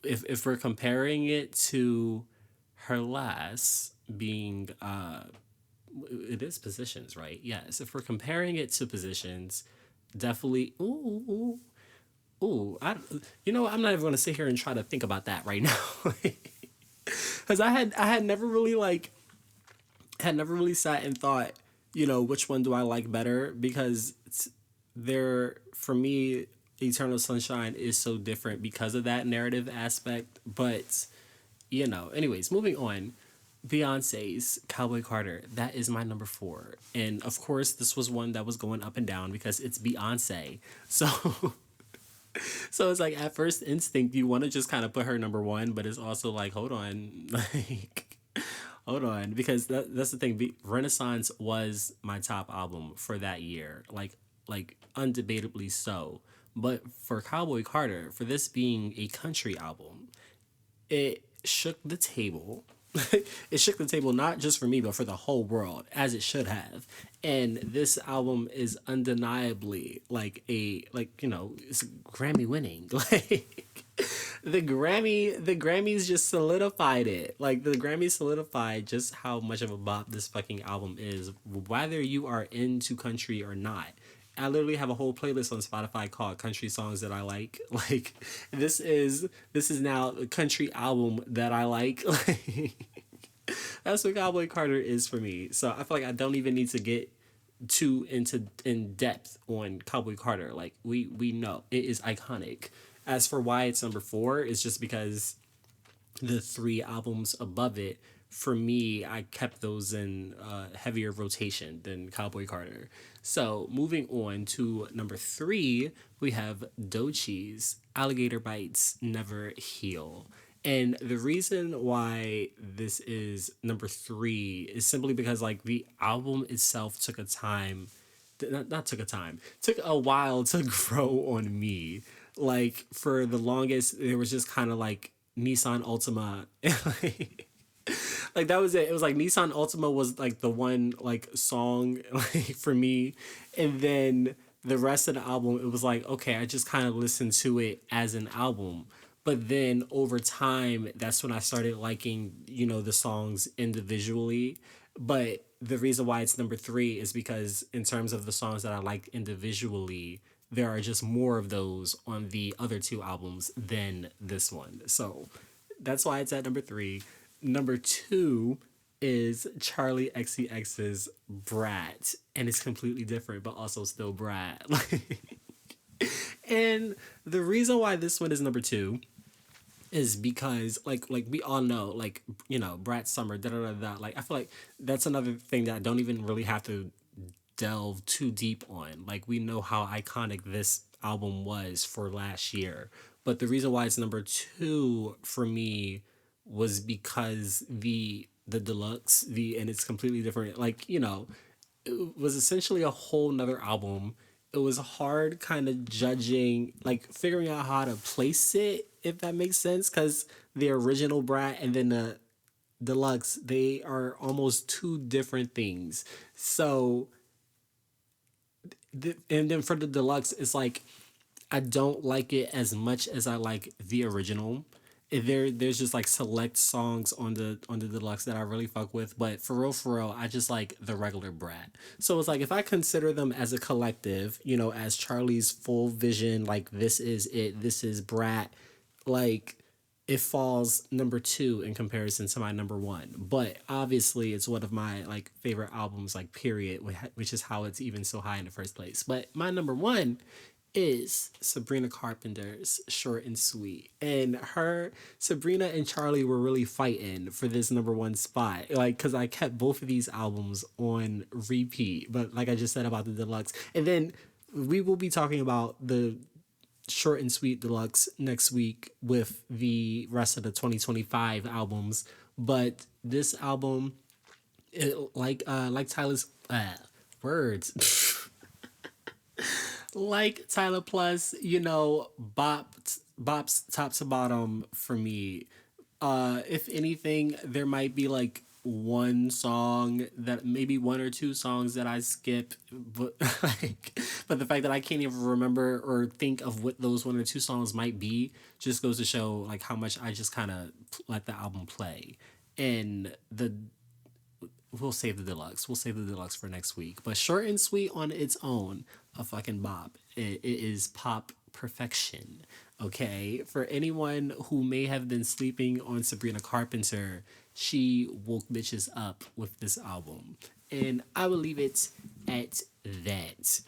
If we're comparing it to her last, being it is Positions, right? Yes. If we're comparing it to Positions, definitely, ooh, you know what? I'm not even gonna sit here and try to think about that right now. Because I had never really sat and thought, you know, which one do I like better, because for me, Eternal Sunshine is so different because of that narrative aspect. But, you know, anyways, moving on. Beyonce's Cowboy Carter, that is my number 4. And of course, this was one that was going up and down because it's Beyonce. So so it's like, at first instinct you want to just kind of put her number 1, but it's also like, hold on. Like, hold on, because that's the thing. Renaissance was my top album for that year. Like undebatably so. But for Cowboy Carter, for this being a country album, it shook the table. it shook the table not just for me but for the whole world, as it should have. And this album is undeniably like it's Grammy winning. Like the Grammys just solidified it. Like the Grammys solidified just how much of a bop this fucking album is, whether you are into country or not. I literally have a whole playlist on Spotify called Country Songs That I Like. Like this is now a country album that I like. That's what Cowboy Carter is for me. So I feel like I don't even need to get too in depth on Cowboy Carter. Like we know it is iconic. As for why it's number 4, it's just because the 3 albums above it, for me, I kept those in heavier rotation than Cowboy Carter. So moving on to number 3, we have Doechie's Alligator Bites Never Heal. And the reason why this is number 3 is simply because like the album itself took a while to grow on me. Like for the longest, it was just kind of like Nissan Altima. Like that was it. It was like Nissan Altima was like the one like song like for me, and then the rest of the album it was like okay, I just kind of listened to it as an album. But then over time, that's when I started liking the songs individually. But the reason why it's number 3 is because in terms of the songs that I like individually, there are just more of those on the other 2 albums than this one. So that's why it's at number 3. Number 2 is Charlie XCX's Brat, and it's completely different, but also still Brat. And the reason why this one is number 2 is because like we all know Brat Summer like I feel like that's another thing that I don't even really have to delve too deep on. Like we know how iconic this album was for last year, but the reason why it's number 2 for me was because the deluxe and it's completely different. Like it was essentially a whole nother album. It was hard kind of judging, like figuring out how to place it, if that makes sense, because the original Brat and then the deluxe, they are almost 2 different things. So and then for the deluxe, it's like I don't like it as much as I like the original. There's just like select songs on the deluxe that I really fuck with, but for real, I just like the regular Brat. So it's like if I consider them as a collective, as Charlie's full vision, like this is it, this is Brat, like it falls number 2 in comparison to my number 1. But obviously it's one of my like favorite albums, like period, which is how it's even so high in the first place. But my number 1 is Sabrina Carpenter's Short and Sweet. And Sabrina and Charlie were really fighting for this number 1 spot. Like, because I kept both of these albums on repeat. But like I just said about the deluxe. And then we will be talking about the Short and Sweet deluxe next week with the rest of the 2025 albums. But this album, like Tyler's words. Like Tyler Plus, bops top to bottom for me. If anything, there might be like one song that maybe 1 or 2 songs that I skip, but but the fact that I can't even remember or think of what those 1 or 2 songs might be just goes to show like how much I just kind of let the album play. And we'll save the deluxe. We'll save the deluxe for next week. But Short and Sweet on its own, a fucking bop. It is pop perfection. Okay? For anyone who may have been sleeping on Sabrina Carpenter, she woke bitches up with this album. And I will leave it at that.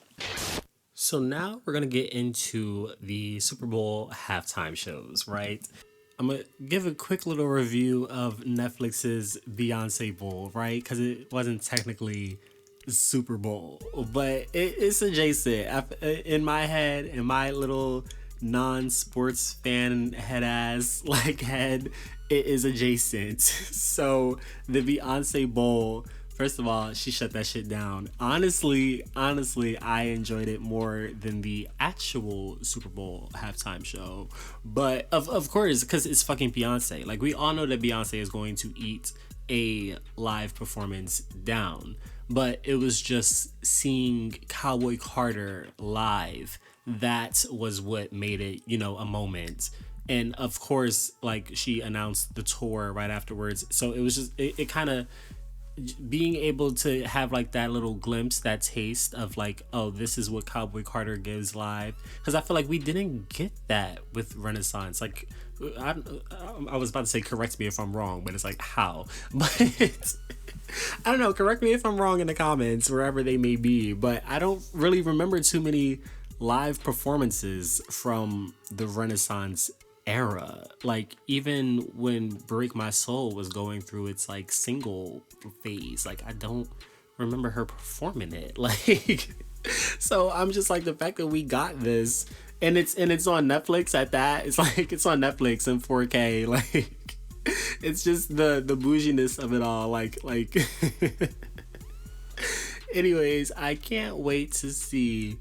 So now we're going to get into the Super Bowl halftime shows, right? I'm going to give a quick little review of Netflix's Beyonce Bowl, right? Because it wasn't technically Super Bowl, but it's adjacent. In my head, in my little non-sports fan head, it is adjacent. So the Beyonce Bowl First of all, she shut that shit down. Honestly, I enjoyed it more than the actual Super Bowl halftime show. But of course, because it's fucking Beyonce. Like, we all know that Beyonce is going to eat a live performance down. But it was just seeing Cowboy Carter live. That was what made it, a moment. And of course, like, she announced the tour right afterwards. So it was just, it kind of, being able to have like that little glimpse, that taste of like, oh, this is what Cowboy Carter gives live. Because I feel like we didn't get that with Renaissance. Like, I was about to say correct me if I'm wrong, but it's like, how? But I don't know, correct me if I'm wrong in the comments, wherever they may be. But I don't really remember too many live performances from the Renaissance era. Like, even when Break My Soul was going through its like single phase, like, I don't remember her performing it. Like, so I'm just like, the fact that we got this and it's on Netflix at that, it's like, it's on Netflix in 4K. Like, it's just the bouginess of it all. Like anyways, I can't wait to see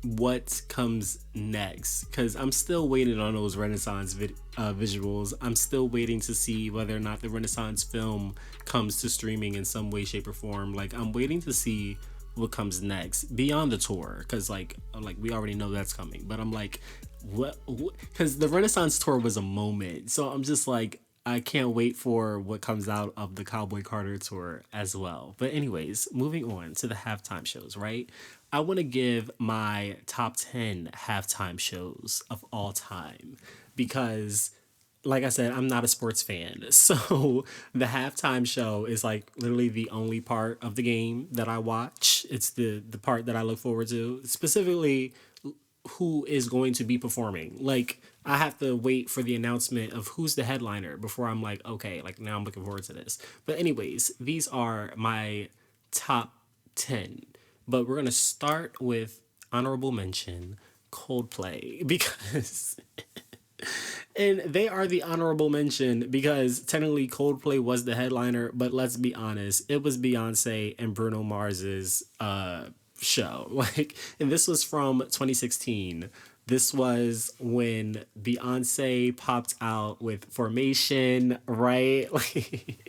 what comes next, because I'm still waiting on those Renaissance visuals. I'm still waiting to see whether or not the Renaissance film comes to streaming in some way, shape, or form. Like, I'm waiting to see what comes next beyond the tour, because like we already know that's coming. But I'm like, what? Because the Renaissance tour was a moment, so I'm just like, I can't wait for what comes out of the Cowboy Carter tour as well. But anyways, moving on to the halftime shows, right? I want to give my top 10 halftime shows of all time because, like I said, I'm not a sports fan. So the halftime show is like literally the only part of the game that I watch. It's the part that I look forward to, specifically who is going to be performing. Like, I have to wait for the announcement of who's the headliner before I'm like, okay, like, now I'm looking forward to this. But anyways, these are my top 10. But we're going to start with honorable mention Coldplay, because and they are the honorable mention because technically Coldplay was the headliner, but let's be honest, it was Beyonce and Bruno Mars's show. Like, and this was from 2016. This was when Beyonce popped out with Formation, right? Like,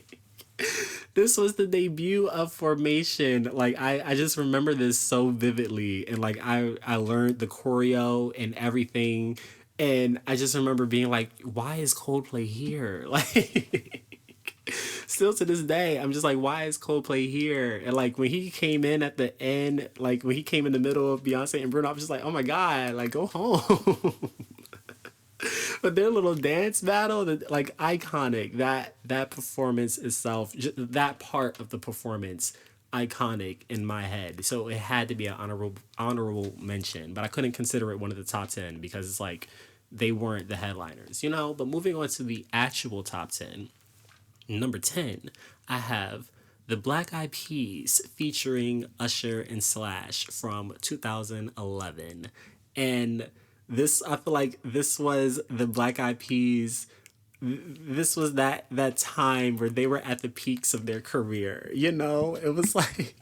this was the debut of Formation. Like, I just remember this so vividly, and like I learned the choreo and everything, and I just remember being like, why is Coldplay here? Like, still to this day, I'm just like, why is Coldplay here? And like, when he came in at the end, like when he came in the middle of Beyonce and Bruno, I was just like, oh my god, like, go home. But their little dance battle, like, iconic. That performance itself, that part of the performance, iconic in my head. So it had to be an honorable mention. But I couldn't consider it one of the top 10 because it's like they weren't the headliners, But moving on to the actual top 10, number 10, I have the Black Eyed Peas featuring Usher and Slash from 2011, and this, I feel like this was the Black Eyed Peas. This was that time where they were at the peaks of their career. It was like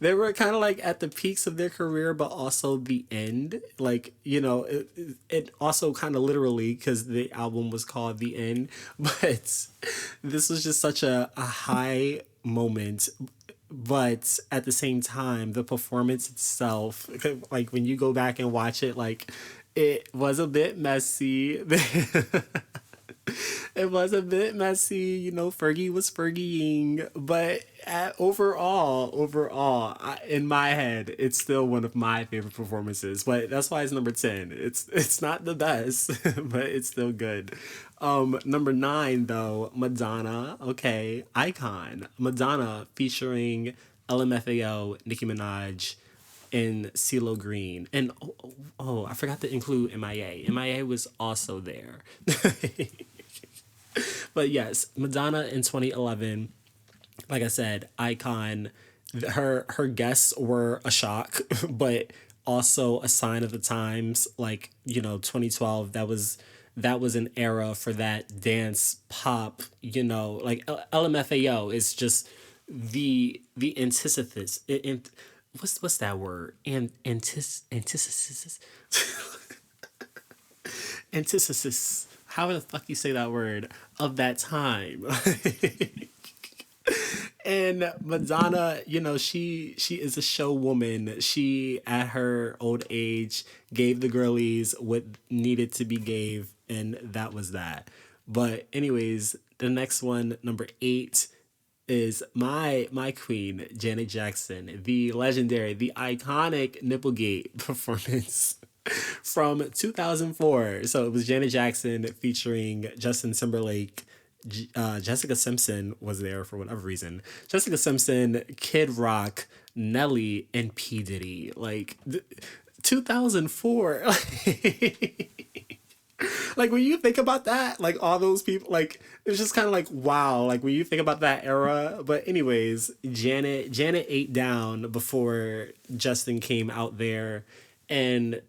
they were kind of like at the peaks of their career, but also the end. Like, it also kind of literally, because the album was called The End. But this was just such a high moment. But at the same time, the performance itself, like when you go back and watch it, like, it was a bit messy. It was a bit messy, Fergie was Fergieing, but overall, in my head, it's still one of my favorite performances. But that's why it's number 10. It's not the best, but it's still good. Number 9 though, Madonna. Okay, icon. Madonna featuring LMFAO, Nicki Minaj, and CeeLo Green, and I forgot to include MIA. MIA was also there. But yes, Madonna in 2011, like I said, icon. Her guests were a shock, but also a sign of the times. Like, 2012, that was an era for that dance pop. Like, LMFAO is just the antithesis. What's that word? Antithesis. Antithesis. How the fuck you say that word of that time? And Madonna, she is a show woman. She, at her old age, gave the girlies what needed to be gave, and that was that. But anyways, the next one, number 8, is my queen, Janet Jackson, the legendary, the iconic Nipplegate performance from 2004. So it was Janet Jackson featuring Justin Timberlake. Jessica Simpson was there for whatever reason. Jessica Simpson, Kid Rock, Nelly, and P. Diddy. 2004. Like when you think about that, like all those people, like it's just kind of like wow. Like when you think about that era. But anyways, Janet ate down before Justin came out there, and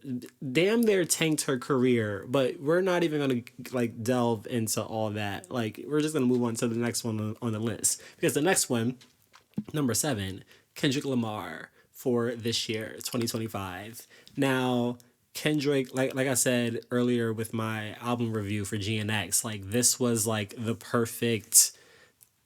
damn near tanked her career. But we're not even gonna like delve into all that. Like we're just gonna move on to the next one on the list, because the next one, number 7, Kendrick Lamar for this year, 2025. Now, Kendrick, like I said earlier with my album review for GNX, like this was like the perfect,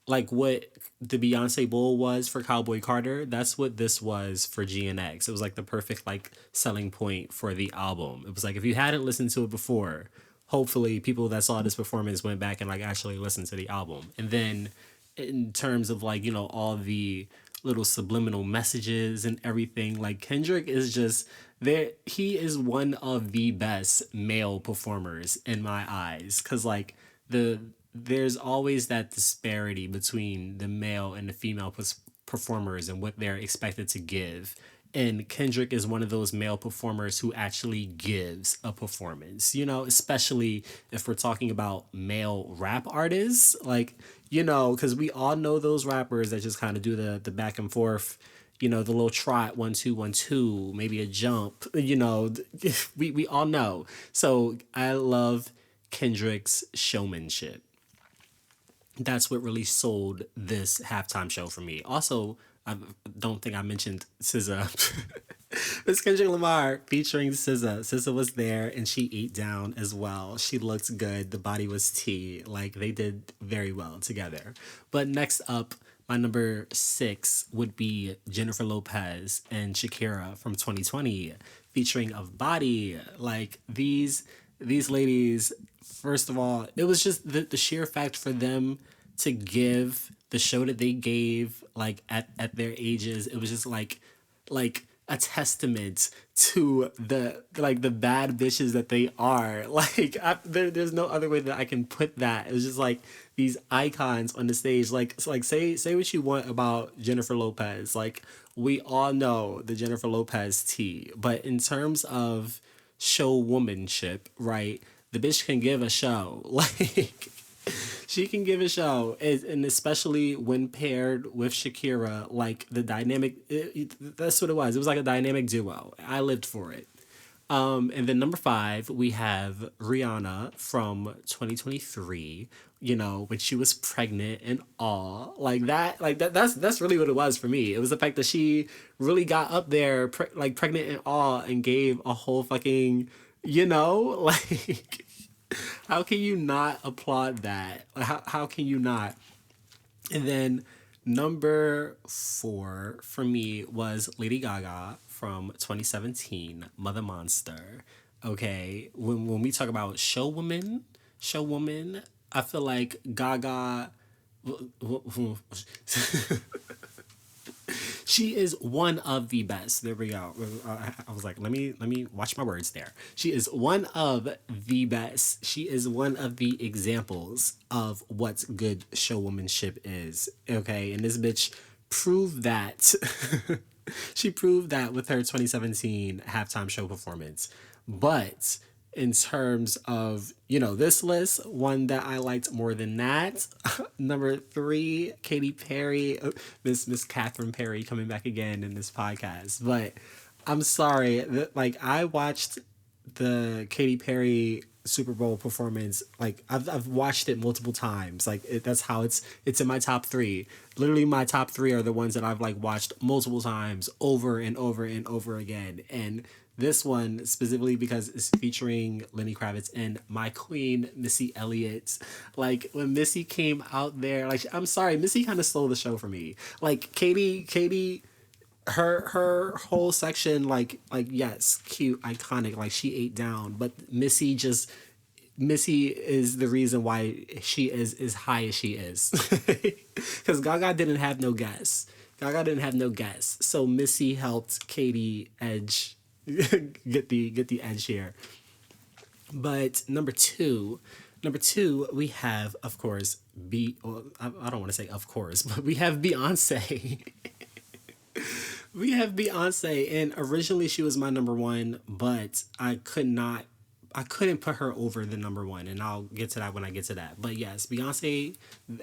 like what the Beyonce Bowl was for Cowboy Carter. That's what this was for GNX. It was like the perfect like selling point for the album. It was like if you hadn't listened to it before, hopefully people that saw this performance went back and like actually listened to the album. And then in terms of like, all the little subliminal messages and everything, like Kendrick is just there. He is one of the best male performers in my eyes, because like there's always that disparity between the male and the female performers and what they're expected to give. And Kendrick is one of those male performers who actually gives a performance, especially if we're talking about male rap artists, like, because we all know those rappers that just kind of do the back and forth, the little trot, 1 2 1 2, maybe a jump, we all know. So I love Kendrick's showmanship. That's what really sold this halftime show for me. Also, I don't think I mentioned SZA. It's Kendrick Lamar featuring SZA. SZA was there and she ate down as well. She looked good. The body was tea. Like they did very well together. But next up, my number 6 would be Jennifer Lopez and Shakira from 2020 featuring Of Body. Like these ladies, first of all, it was just the sheer fact for them to give the show that they gave, like at their ages. It was just like a testament to the bad bitches that they are. Like there's no other way that I can put that. It was just like these icons on the stage. Like say what you want about Jennifer Lopez. Like we all know the Jennifer Lopez tea, but in terms of show womanship, right? The bitch can give a show. Like she can give a show, and especially when paired with Shakira, like the dynamic. That's what it was. It was like a dynamic duo. I lived for it. And then number 5, we have Rihanna from 2023. When she was pregnant and all like that. That's really what it was for me. It was the fact that she really got up there, pregnant and all, and gave a whole fucking, like. How can you not applaud that? How can you not? And then number 4 for me was Lady Gaga from 2017, Mother Monster. Okay, when we talk about show woman, I feel like Gaga. She is one of the best. There we go. I was like, let me watch my words there. She is one of the best. She is one of the examples of what good showwomanship is. Okay, and this bitch proved that. She proved that with her 2017 halftime show performance. But in terms of, this list, one that I liked more than that, number 3, Katy Perry, Miss Catherine Perry coming back again in this podcast. But I'm sorry, I watched the Katy Perry Super Bowl performance. Like I've watched it multiple times. Like that's how it's in my top 3. Literally, my top 3 are the ones that I've like watched multiple times over and over and over again. And this one specifically because it's featuring Lenny Kravitz and my queen Missy Elliott. Like when Missy came out there, like I'm sorry, Missy kind of stole the show for me. Like Katie. Her whole section, like yes, cute, iconic, like she ate down, but Missy is the reason why she is as high as she is. Because Gaga didn't have no guests. So Missy helped Katie edge get the edge here. But number two, we have, of course, I don't want to say of course, but we have Beyonce. We have Beyonce, and originally she was my number 1, but I couldn't put her over the number 1, and I'll get to that when I get to that. But yes, Beyonce,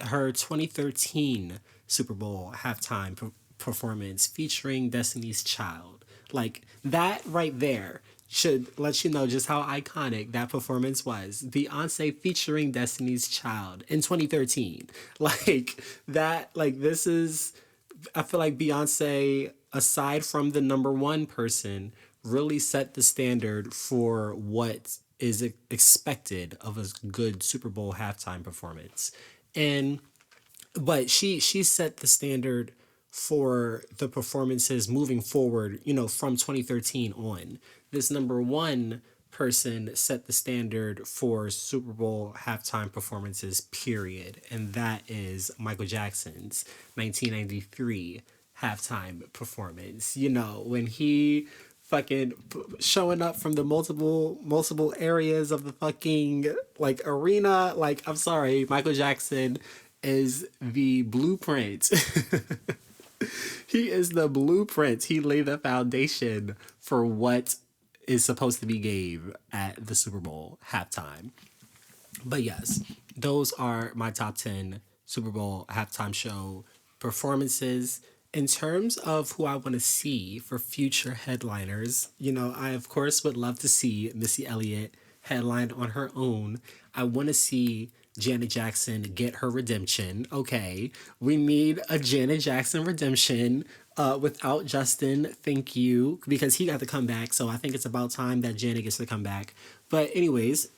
her 2013 Super Bowl halftime performance featuring Destiny's Child, like that right there should let you know just how iconic that performance was. Beyonce featuring Destiny's Child in 2013, like that, like this is. I feel like Beyonce, aside from the number 1 person, really set the standard for what is expected of a good Super Bowl halftime performance. But she set the standard for the performances moving forward, from 2013 on. This number 1 person set the standard for Super Bowl halftime performances, period. And that is Michael Jackson's 1993 halftime performance. When he fucking showing up from the multiple areas of the fucking like arena. Like, I'm sorry, Michael Jackson is the blueprint. He is the blueprint. He laid the foundation for what is supposed to be gave at the Super Bowl halftime. But yes, those are my top 10 Super Bowl halftime show performances. In terms of who I want to see for future headliners, I of course would love to see Missy Elliott headline on her own. I want to see Janet Jackson get her redemption. Okay, we need a Janet Jackson redemption without Justin. Thank you, because he got to come back. So I think it's about time that Janet gets to come back. But anyways,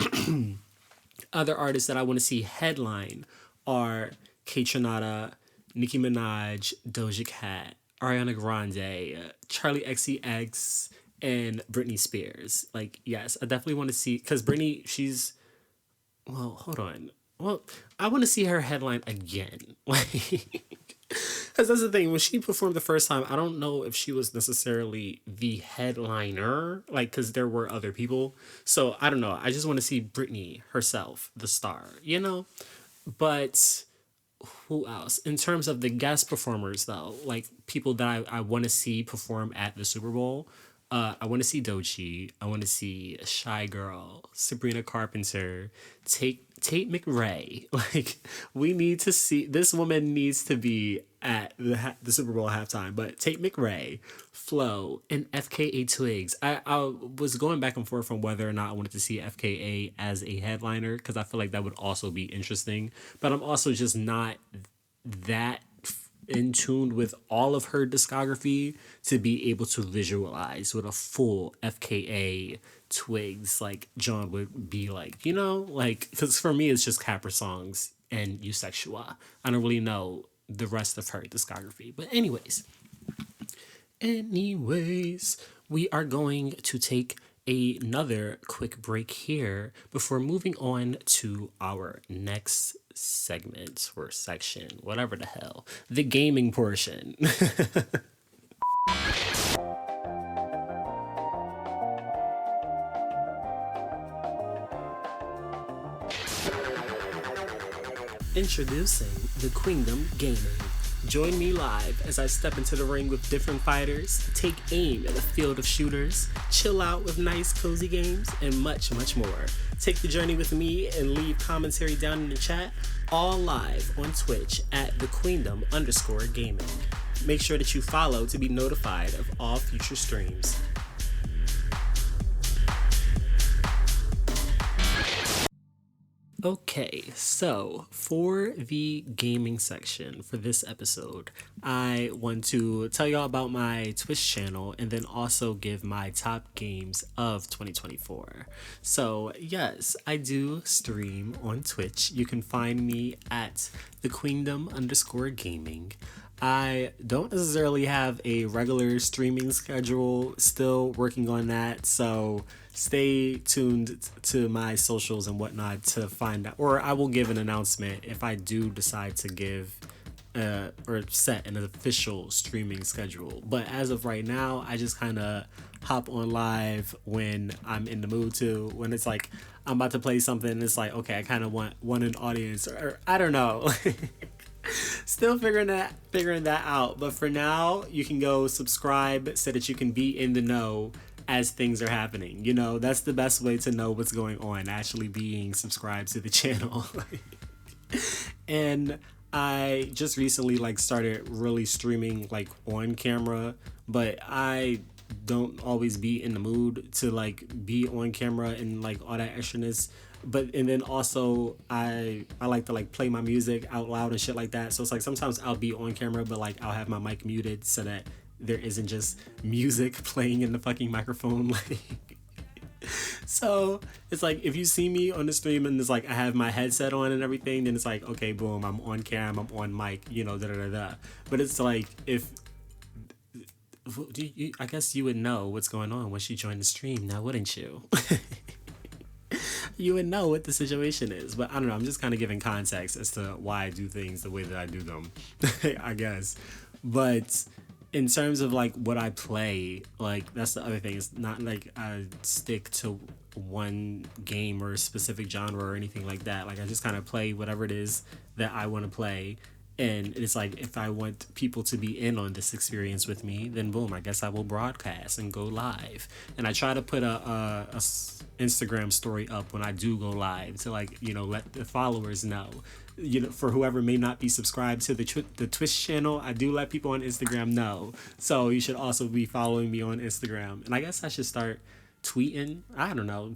other artists that I want to see headline are Kaytranada, Nicki Minaj, Doja Cat, Ariana Grande, Charlie XCX, and Britney Spears. Like, yes, I definitely want to see, because Britney, hold on. Well, I want to see her headline again. Like, because that's the thing. When she performed the first time, I don't know if she was necessarily the headliner, like, because there were other people. So, I don't know. I just want to see Britney herself, the star, But who else? In terms of the guest performers, though, like people that I want to see perform at the Super Bowl, I want to see Doechii. I want to see Shy Girl, Sabrina Carpenter, Tate McRae. Like, we need to see, this woman needs to be at the Super Bowl halftime. But Tate McRae, Flo, and FKA Twigs. I was going back and forth on whether or not I wanted to see FKA as a headliner, because I feel like that would also be interesting. But I'm also just not that in tune with all of her discography to be able to visualize what a full FKA Twigs like John would be like, like, because for me it's just Capra songs and Eusexua. I don't really know the rest of her discography. But anyways, we are going to take another quick break here before moving on to our next segment or section, whatever the hell, the gaming portion. Introducing the Quingdom Gaming. Join me live as I step into the ring with different fighters, take aim at a field of shooters, chill out with nice cozy games, and much, much more. Take the journey with me and leave commentary down in the chat, all live on Twitch at @thequeendom_gaming. Make sure that you follow to be notified of all future streams. Okay, so for the gaming section for this episode, I want to tell y'all about my Twitch channel and then also give my top games of 2024. So, yes, I do stream on Twitch. You can find me at the Quingdom _ gaming. I don't necessarily have a regular streaming schedule, still working on that, so stay tuned to my socials and whatnot to find out, or I will give an announcement if I do decide to give or set an official streaming schedule. But as of right now, I just kind of hop on live when I'm in the mood to, when it's like I'm about to play something, it's like, okay, I kind of want an audience, or I don't know. Still figuring that out, but for now you can go subscribe so that you can be in the know as things are happening. You know, that's the best way to know what's going on, actually being subscribed to the channel. And I just recently like started really streaming like on camera, but I don't always be in the mood to like be on camera and like all that extraness. But and then also I like to like play my music out loud and shit like that. So it's like sometimes I'll be on camera, but like I'll have my mic muted so that there isn't just music playing in the fucking microphone. Like, so it's like if you see me on the stream and it's like I have my headset on and everything, then it's like, okay, boom, I'm on cam, I'm on mic, you know, da da da da. But it's like if I guess you would know what's going on once you join the stream, now wouldn't you? You would know what the situation is. But I don't know, I'm just kind of giving context as to why I do things the way that I do them, I guess. But in terms of like what I play, like that's the other thing. It's not like I stick to one game or a specific genre or anything like that. Like I just kind of play whatever it is that I want to play. And it's like if I want people to be in on this experience with me, then boom, I guess I will broadcast and go live. And I try to put a Instagram story up when I do go live to like, you know, let the followers know. You know, for whoever may not be subscribed to the Twitch channel, I do let people on Instagram know. So you should also be following me on Instagram. And I guess I should start tweeting. I don't know.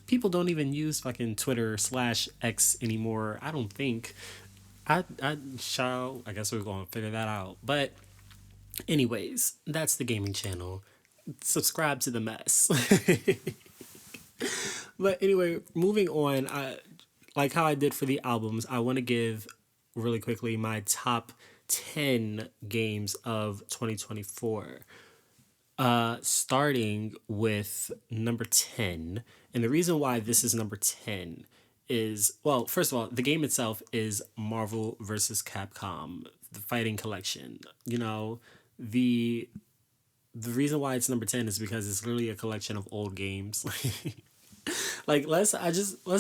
People don't even use fucking Twitter/X anymore, I don't think. I guess we're going to figure that out. But anyways, that's the gaming channel. Subscribe to the mess. But anyway, moving on, like how I did for the albums, I want to give really quickly my top 10 games of 2024. Starting with number 10. And the reason why this is number 10 is, well, first of all, the game itself is Marvel vs. Capcom, the Fighting Collection. You know, the reason why it's number 10 is because it's literally a collection of old games. Like let's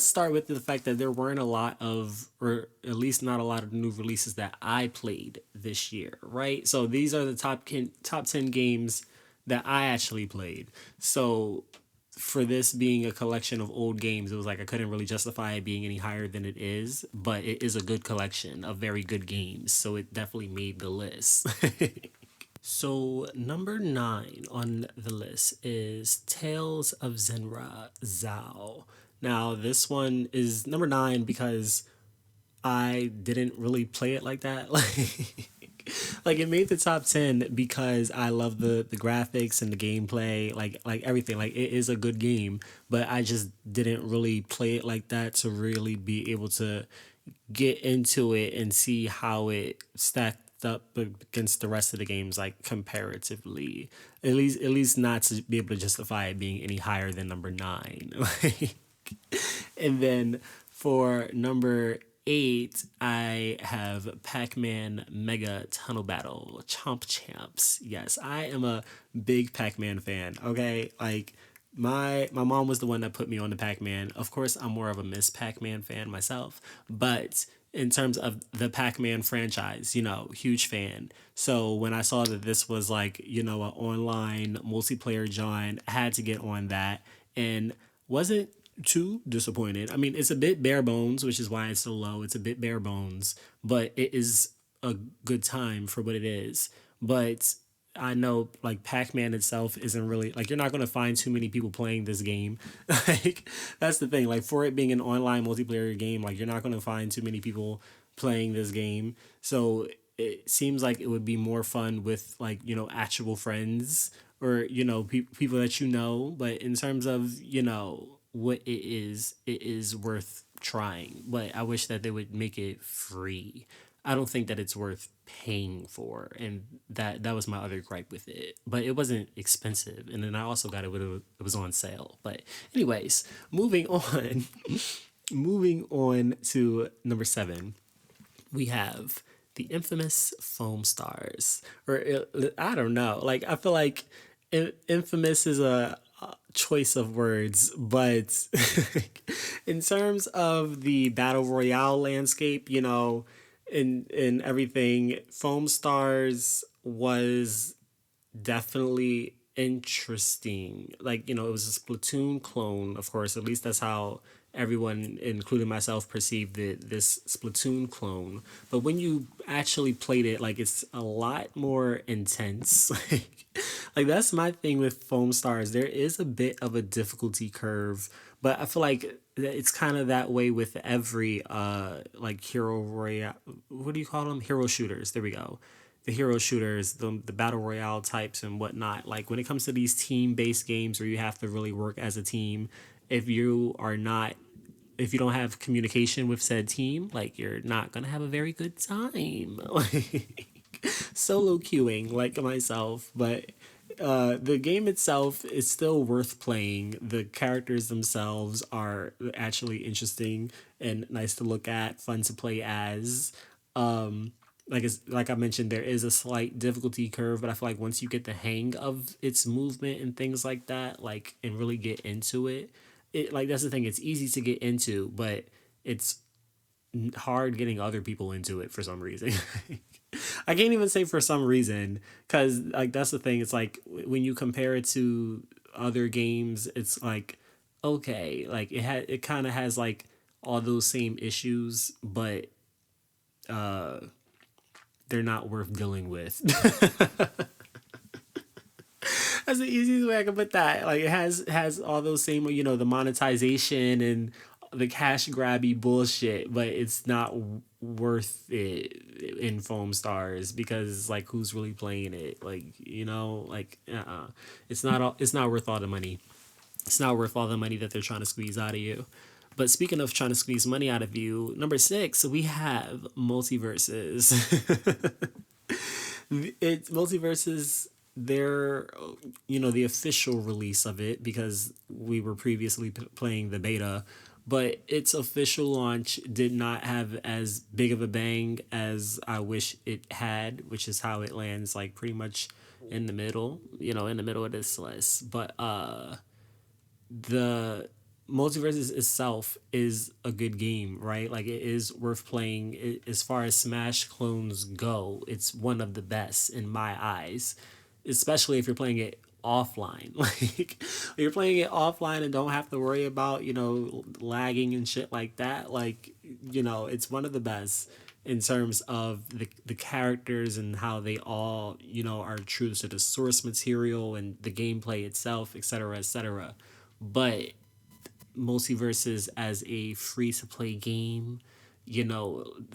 start with the fact that there weren't a lot of, or at least not a lot of new releases that I played this year, right? So these are the top 10 games that I actually played. So for this being a collection of old games, it was like I couldn't really justify it being any higher than it is, but it is a good collection of very good games, so it definitely made the list. So number 9 on the list is Tales of Zenra Zao. Now this one is number 9 because I didn't really play it like that. Like it made the top 10 because I love the graphics and the gameplay, like everything. Like it is a good game, but I just didn't really play it like that to really be able to get into it and see how it stacked up against the rest of the games, like comparatively. At least not to be able to justify it being any higher than number 9. And then for number 8, I have Pac-Man Mega Tunnel Battle Chomp Champs. Yes, I am a big Pac-Man fan. Okay, like my mom was the one that put me on the Pac-Man. Of course, I'm more of a Miss Pac-Man fan myself, but in terms of the Pac-Man franchise, you know, huge fan. So when I saw that this was like, you know, an online multiplayer joint, I had to get on that and wasn't too disappointed. I mean, it's a bit bare bones, which is why it's so low. It's a bit bare bones, but it is a good time for what it is. But I know like Pac-Man itself isn't really like you're not going to find too many people playing this game. Like that's the thing. Like for it being an online multiplayer game, like you're not going to find too many people playing this game. So it seems like it would be more fun with like, actual friends or, people that you know, but in terms of, what it is worth trying. But I wish that they would make it free. I don't think that it's worth paying for, and that was my other gripe with it. But it wasn't expensive, and then I also got it when it was on sale. But anyways, moving on, moving on to number 7, we have the infamous foam stars, or I don't know. Like I feel like infamous is a choice of words, but in terms of the battle royale landscape, in everything, foam stars was definitely interesting. Like, it was a Splatoon clone, of course. At least that's how everyone, including myself, perceived it, this Splatoon clone. But when you actually played it, like, it's a lot more intense. Like that's my thing with foam stars. There is a bit of a difficulty curve, but I feel like it's kind of that way with every like hero royale. What do you call them? Hero shooters. There we go. The hero shooters, the battle royale types and whatnot. Like when it comes to these team based games where you have to really work as a team, if you are not if you don't have communication with said team, like you're not gonna have a very good time. Like solo queuing like myself, but the game itself is still worth playing. The characters themselves are actually interesting and nice to look at, fun to play as. Like I mentioned, there is a slight difficulty curve, but I feel like once you get the hang of its movement and things like that, like and really get into it, like that's the thing. It's easy to get into, but it's hard getting other people into it for some reason. I can't even say for some reason because like that's the thing. It's like when you compare it to other games, it's like okay, like it kind of has like all those same issues, but they're not worth dealing with. That's the easiest way I can put that. Like it has all those same, the monetization and the cash grabby bullshit, but it's not worth it in foam stars because like who's really playing it? Like, it's not worth all the money. It's not worth all the money that they're trying to squeeze out of you. But speaking of trying to squeeze money out of you, number 6, we have multiverses. Multiverses, they're the official release of it because we were previously playing the beta, but its official launch did not have as big of a bang as I wish it had, which is how it lands like pretty much in the middle, in the middle of this list. But the multiverses itself is a good game, right? Like it is worth playing. As far as Smash clones go, it's one of the best in my eyes, especially if you're playing it offline. Like you're playing it offline and don't have to worry about lagging and shit like that. Like it's one of the best in terms of the characters and how they all are true to the source material and the gameplay itself, etc., etc. But multiverses as a free to play game,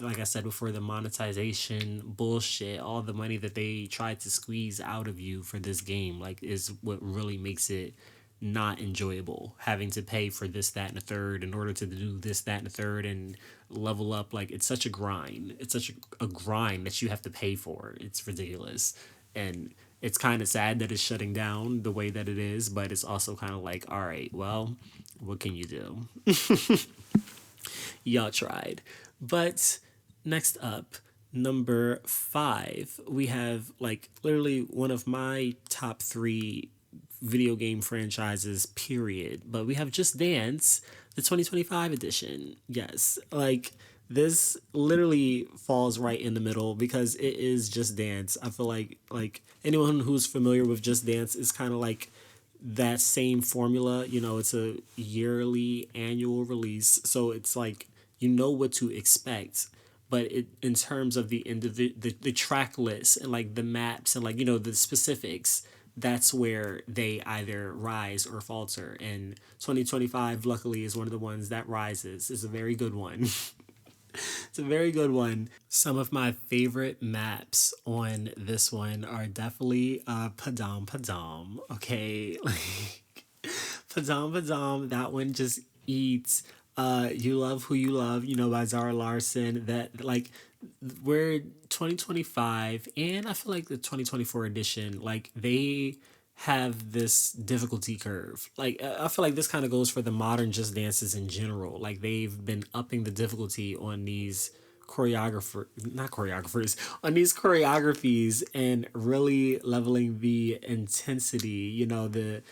like I said before, the monetization bullshit, all the money that they tried to squeeze out of you for this game, like, is what really makes it not enjoyable. Having to pay for this, that, and a third in order to do this, that, and a third and level up. Like, it's such a grind. It's such a grind that you have to pay for. It's ridiculous. And it's kind of sad that it's shutting down the way that it is, but it's also kind of like, all right, well, what can you do? Y'all tried. But next up, number 5, we have like literally one of my top 3 video game franchises, period. But we have Just Dance, the 2025 edition. Yes, like this literally falls right in the middle because it is Just Dance. I feel like anyone who's familiar with Just Dance is kind of like that same formula. It's a yearly annual release, so it's like what to expect, but in terms of the track list and like the maps and like the specifics, that's where they either rise or falter. And 2025 luckily is one of the ones that rises. It's a very good one. It's a very good one. Some of my favorite maps on this one are definitely Padam Padam. Okay. Padam Padam, that one just eats. You Love Who You Love, by Zara Larson. That like we're 2025, and I feel like the 2024 edition, like they have this difficulty curve. Like I feel like this kind of goes for the modern just dances in general. Like they've been upping the difficulty on these not choreographers, on these choreographies, and really leveling the intensity, the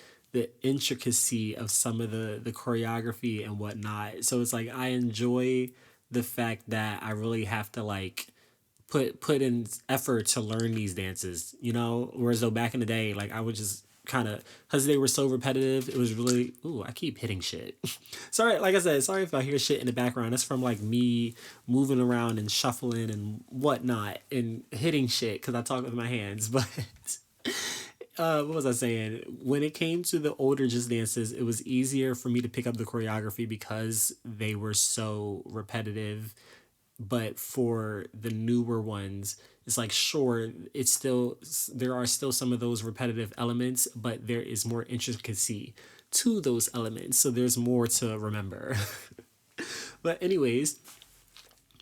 intricacy of some of the choreography and whatnot. So it's like I enjoy the fact that I really have to like put in effort to learn these dances, whereas though back in the day, like I would just kind of, because they were so repetitive, it was really, ooh, I keep hitting shit. Sorry, like I said, sorry if I hear shit in the background. That's from like me moving around and shuffling and whatnot and hitting shit because I talk with my hands. But what was I saying? When it came to the older just dances, it was easier for me to pick up the choreography because they were so repetitive. But for the newer ones, it's like, sure, it's still, there are still some of those repetitive elements, but there is more intricacy to those elements, so there's more to remember. But anyways,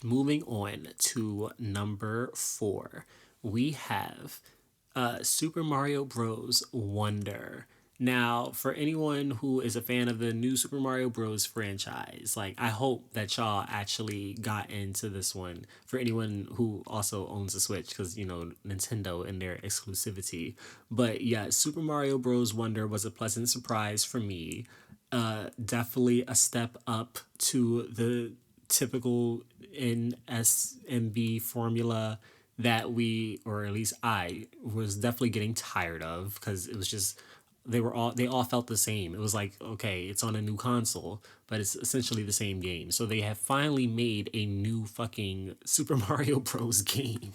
moving on to number 4, we have Super Mario Bros. Wonder. Now, for anyone who is a fan of the new Super Mario Bros. Franchise, like I hope that y'all actually got into this one. For anyone who also owns a Switch, because Nintendo and their exclusivity. But yeah, Super Mario Bros. Wonder was a pleasant surprise for me. Definitely a step up to the typical NSMB formula that we, or at least I, was definitely getting tired of, because it was just they all felt the same. It was like, okay, it's on a new console, but it's essentially the same game. So they have finally made a new fucking Super Mario Bros. Game.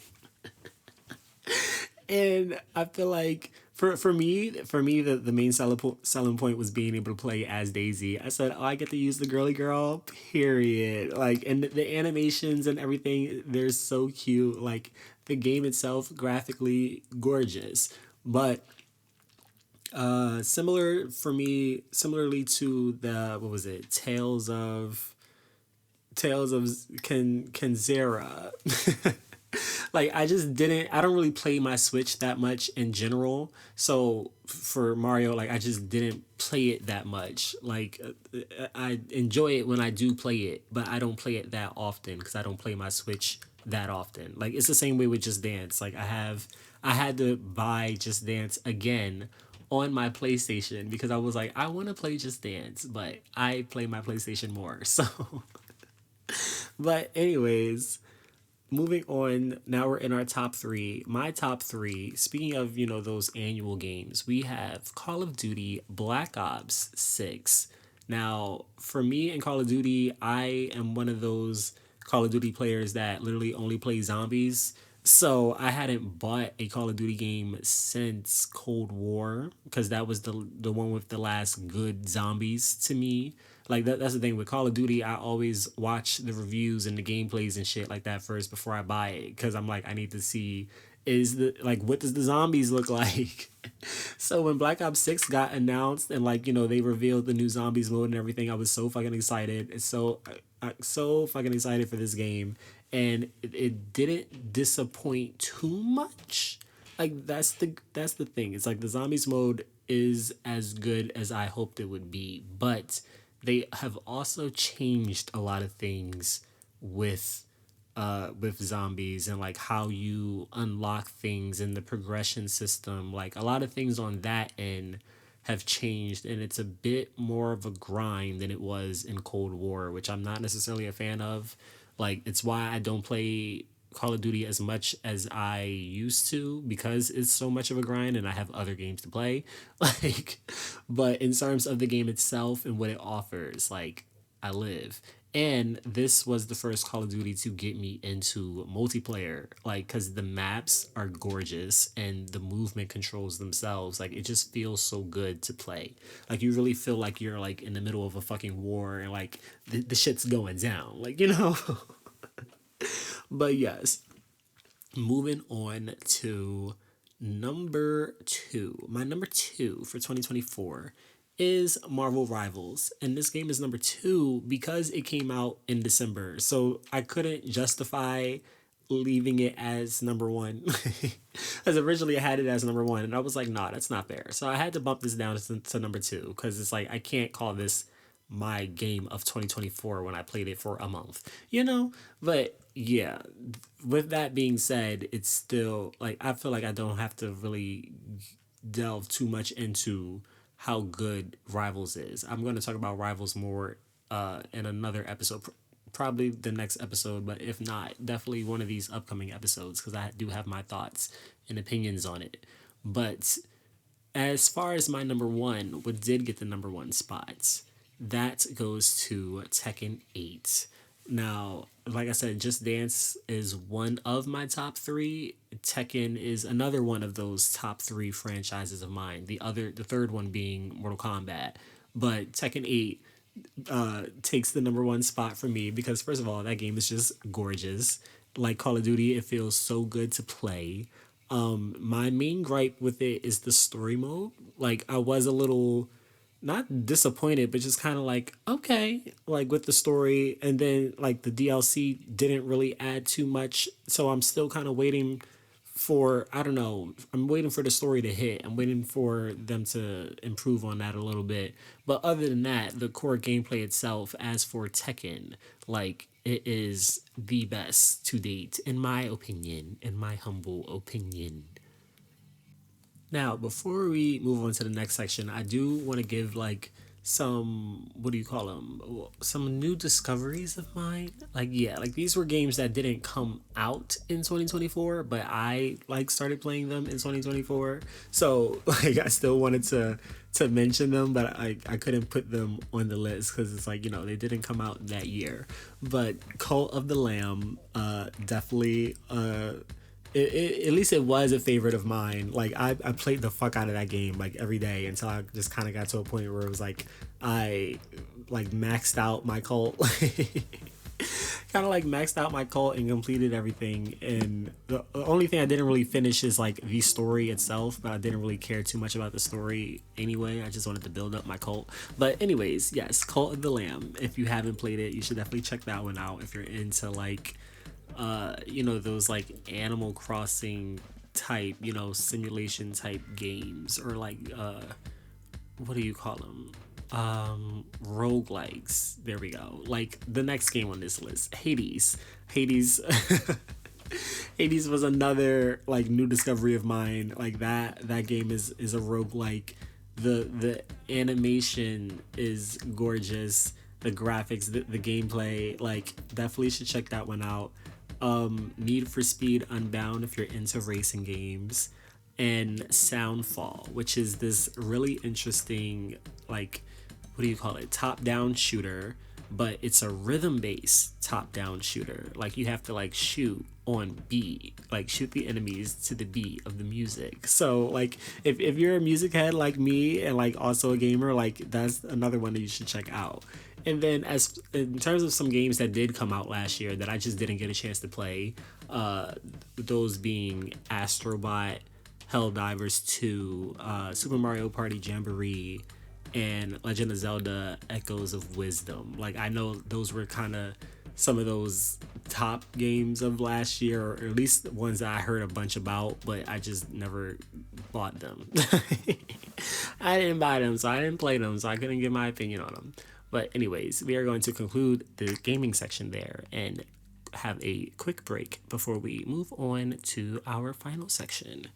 And I feel like for me the main selling point was being able to play as Daisy. I said, oh, I get to use the girly girl, period. Like, and the animations and everything, they're so cute. Like the game itself, graphically gorgeous. But similarly to the, what was it, Tales of Kenzera. Like I don't really play my Switch that much in general. So for Mario, like I just didn't play it that much. Like I enjoy it when I do play it, but I don't play it that often because I don't play my Switch that often. Like it's the same way with Just Dance. Like I had to buy Just Dance again on my PlayStation because I was like, I want to play Just Dance, but I play my PlayStation more. So but anyways, moving on, now we're in our top 3. My top 3, speaking of, those annual games, we have Call of Duty Black Ops 6. Now, for me in Call of Duty, I am one of those Call of Duty players that literally only play zombies. So I hadn't bought a Call of Duty game since Cold War, because that was the one with the last good zombies to me. Like that's the thing with Call of Duty. I always watch the reviews and the gameplays and shit like that first before I buy it, because I'm like, I need to see, what does the zombies look like? So when Black Ops 6 got announced and they revealed the new zombies mode and everything, I was so fucking excited. It's so fucking excited for this game, and it didn't disappoint too much. Like that's the thing. It's like the zombies mode is as good as I hoped it would be, but they have also changed a lot of things with zombies and like how you unlock things in the progression system. Like a lot of things on that end have changed, and it's a bit more of a grind than it was in Cold War, which I'm not necessarily a fan of. Like it's why I don't play Call of Duty as much as I used to, because it's so much of a grind and I have other games to play. Like, but in terms of the game itself and what it offers, like I live. And this was the first Call of Duty to get me into multiplayer, like, because the maps are gorgeous and the movement controls themselves. Like, it just feels so good to play. Like, you really feel like you're, like, in the middle of a fucking war and, like, the shit's going down. Like, you know? But yes, moving on to number two. My number two for 2024 is Marvel Rivals. And this game is number two because it came out in December. So I couldn't justify leaving it as number one. Because originally I had it as number one. And I was like, nah, that's not fair. So I had to bump this down to number two. Because it's like, I can't call this my game of 2024 when I played it for a month, you know? But yeah, with that being said, it's still like I feel like I don't have to really delve too much into how good Rivals is. I'm going to talk about Rivals more in another episode, probably the next episode, but if not, definitely one of these upcoming episodes because I do have my thoughts and opinions on it. But as far as my number one, what did get the number one spots, that goes to Tekken 8. Now, like I said, Just Dance is one of my top three. Tekken is another one of those top three franchises of mine. The third one being Mortal Kombat. But Tekken 8 takes the number one spot for me because first of all, that game is just gorgeous. Like Call of Duty, it feels so good to play. My main gripe with it is the story mode. Like I was a little not disappointed, but just kind of like, okay, like with the story. And then like the DLC didn't really add too much. So I'm still kind of waiting for, I don't know, I'm waiting for the story to hit. I'm waiting for them to improve on that a little bit. But other than that, the core gameplay itself, as for Tekken, like it is the best to date, in my opinion, in my humble opinion. Now, before we move on to the next section, I do want to give like some, what do you call them? Some new discoveries of mine. Like, yeah, like these were games that didn't come out in 2024, but I like started playing them in 2024. So, like, I still wanted to mention them, but I couldn't put them on the list because it's like, you know, they didn't come out that year. But Cult of the Lamb, definitely, at least it was a favorite of mine. Like I played the fuck out of that game like every day until I just kind of got to a point where it was like I like maxed out my cult, kind of like maxed out my cult and completed everything. And the only thing I didn't really finish is like the story itself, but I didn't really care too much about the story anyway. I just wanted to build up my cult. But anyways, yes, Cult of the Lamb. If you haven't played it, you should definitely check that one out if you're into like you know, those like Animal Crossing type, you know, simulation type games, or like what do you call them, roguelikes. There we go. Like the next game on this list, Hades. Hades was another like new discovery of mine. Like that game is a roguelike. The animation is gorgeous, the graphics, the gameplay, like definitely should check that one out. Need for Speed Unbound if you're into racing games, and Soundfall, which is this really interesting, like, what do you call it, top down shooter, but it's a rhythm based top down shooter. Like you have to like shoot on beat, like shoot the enemies to the beat of the music. So like if you're a music head like me and like also a gamer, like that's another one that you should check out. And then as in terms of some games that did come out last year that I just didn't get a chance to play, those being Astrobot, Helldivers 2, Super Mario Party Jamboree, and Legend of Zelda Echoes of Wisdom. Like I know those were kind of some of those top games of last year, or at least ones that I heard a bunch about, but I just never bought them. I didn't buy them, so I didn't play them, so I couldn't give my opinion on them. But anyways, we are going to conclude the gaming section there and have a quick break before we move on to our final section.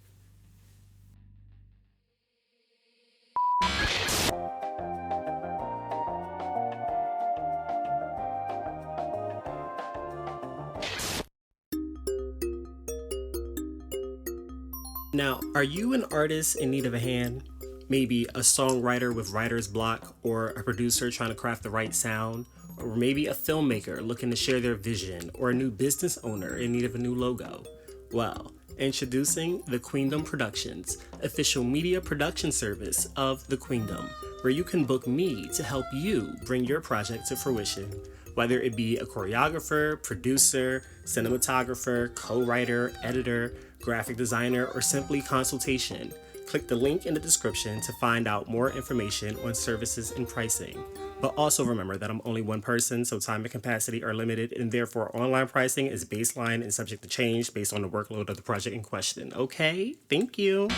Now, are you an artist in need of a hand? Maybe a songwriter with writer's block, or a producer trying to craft the right sound, or maybe a filmmaker looking to share their vision, or a new business owner in need of a new logo. Well, introducing the Quingdom Productions, official media production service of the Quingdom, where you can book me to help you bring your project to fruition. Whether it be a choreographer, producer, cinematographer, co-writer, editor, graphic designer, or simply consultation, click the link in the description to find out more information on services and pricing. But also remember that I'm only one person, so time and capacity are limited, and therefore online pricing is baseline and subject to change based on the workload of the project in question. Okay? Thank you.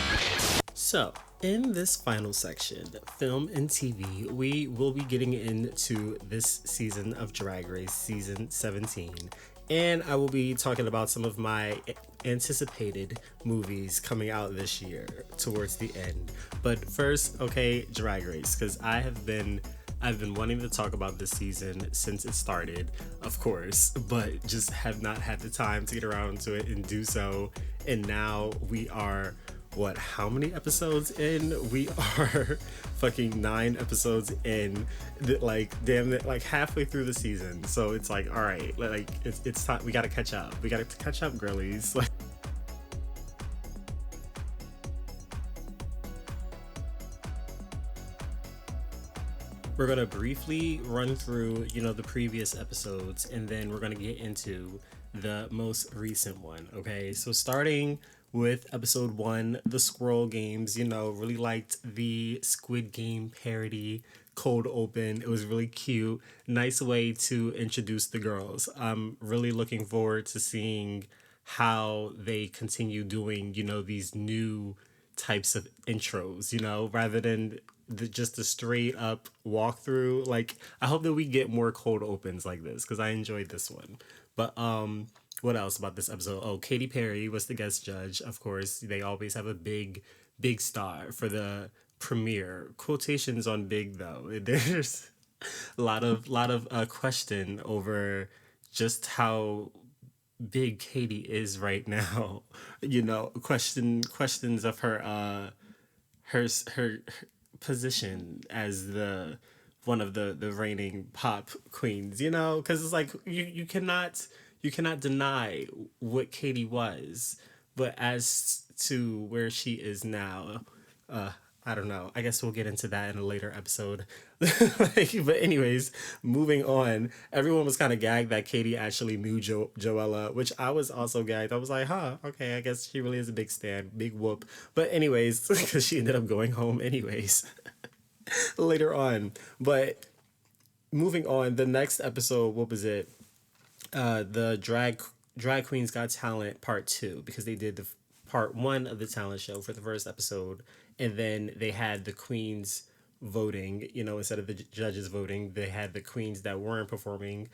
So, in this final section, film and TV, we will be getting into this season of Drag Race, season 17. And I will be talking about some of my anticipated movies coming out this year towards the end. But first, okay, Drag Race, because I've been wanting to talk about this season since it started, of course, but just have not had the time to get around to it and do so. And now we are, how many episodes in? We are fucking 9 episodes in, damn it, halfway through the season. So it's like, all right, it's time. We gotta catch up. We gotta catch up, girlies. We're going to briefly run through, the previous episodes, and then we're going to get into the most recent one, okay? So starting with episode 1, the Squirrel Games, really liked the Squid Game parody cold open. It was really cute. Nice way to introduce the girls. I'm really looking forward to seeing how they continue doing, these new types of intros, rather than just a straight up walkthrough. I hope that we get more cold opens like this, because I enjoyed this one. But what else about this episode? Oh, Katy Perry was the guest judge. Of course, they always have a big star for the premiere. Quotations on big, though. There's a lot of question over just how big Katy is right now. Questions of her her position as the one of the reigning pop queens, because it's like you cannot deny what Katy was, but as to where she is now, I don't know. I guess we'll get into that in a later episode. But anyways, moving on. Everyone was kind of gagged that Katy actually knew Joella, which I was also gagged. I was like, huh, okay, I guess she really is a big stan, big whoop. But anyways, because she ended up going home anyways later on. But moving on, the next episode, what was it? The Drag Queens Got Talent Part 2, because they did the Part 1 of the talent show for the first episode, and then they had the queens voting, instead of the judges voting, they had the queens that weren't performing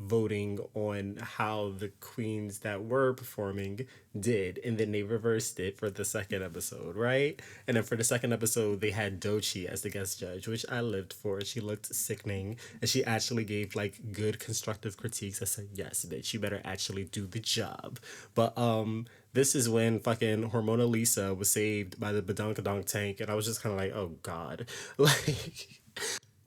voting on how the queens that were performing did, and then they reversed it for the second episode, right? And then for the second episode, they had Doechii as the guest judge, which I lived for. She looked sickening, and she actually gave good constructive critiques. I said, yes, bitch, you better actually do the job. But this is when fucking Hormona Lisa was saved by the badonkadonk tank, and I was just kind of like, oh god.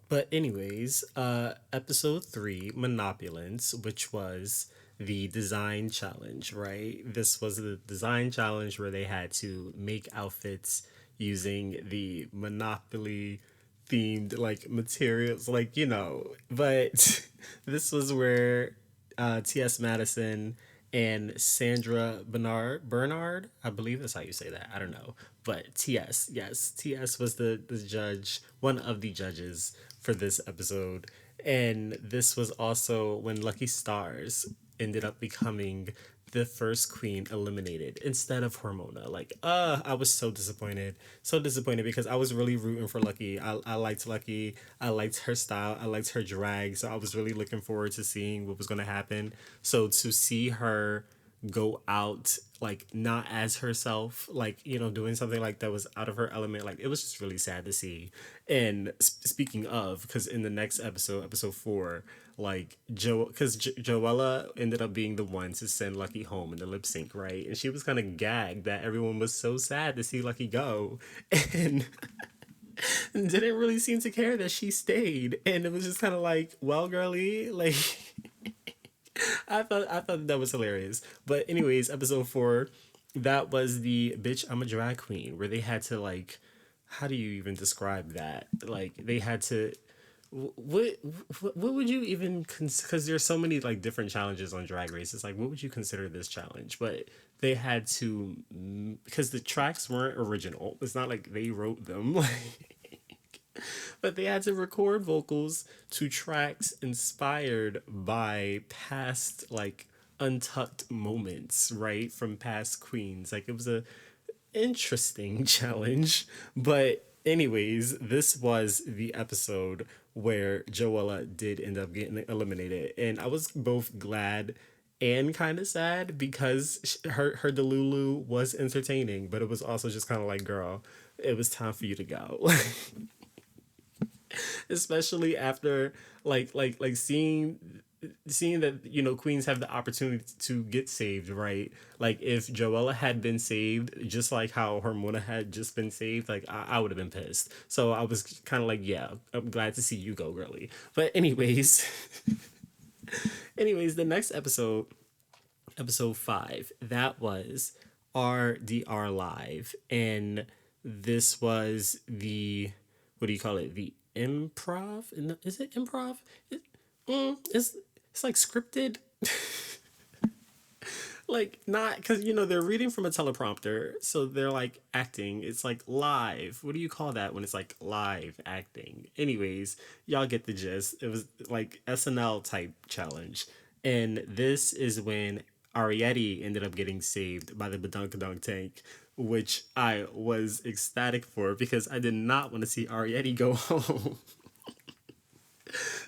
But anyways, episode 3, Monopulence, which was the design challenge, right? This was the design challenge where they had to make outfits using the Monopoly themed materials, but this was where T.S. Madison and Sandra Bernard, I believe that's how you say that. I don't know. But T.S., yes, T.S. was the judge, one of the judges for this episode. And this was also when Lucky Stars ended up becoming the first queen eliminated instead of Hormona. I was so disappointed. So disappointed, because I was really rooting for Lucky. I liked Lucky. I liked her style. I liked her drag. So I was really looking forward to seeing what was going to happen. So to see her go out not as herself, doing something that was out of her element, it was just really sad to see. And speaking of, because in the next episode 4, because Joella ended up being the one to send Lucky home in the lip sync, right? And she was kind of gagged that everyone was so sad to see Lucky go. And didn't really seem to care that she stayed, and it was just kind of like, well, girly, like I thought that was hilarious. But anyways, episode 4, that was the bitch I'm a drag queen, where they had to like, how do you even describe that? Like they had to. What what would you even because there's so many like different challenges on Drag Race. It's like, what would you consider this challenge? But they had to, because the tracks weren't original. It's not like they wrote them. But they had to record vocals to tracks inspired by past like untucked moments, right, from past queens. Like it was a interesting challenge. But anyways, this was the episode where Joella did end up getting eliminated, and I was both glad and kind of sad because her Delulu was entertaining, but it was also just kind of like, girl, it was time for you to go. Especially after like seeing that, you know, queens have the opportunity to get saved, right? Like if Joella had been saved just like how Hormona had just been saved, like I would have been pissed. So I was kind of like, yeah, I'm glad to see you go, girly. But anyways, anyways, the next episode, episode 5, that was RDR Live, and this was the, what do you call it, the improv, is it improv? It's like scripted. Like not, because you know they're reading from a teleprompter, so they're like acting. It's like live. What do you call that when it's like live acting? Anyways, y'all get the gist. It was like SNL type challenge, and this is when Arietti ended up getting saved by the Badunkadunk tank, which I was ecstatic for because I did not want to see Arietti go home.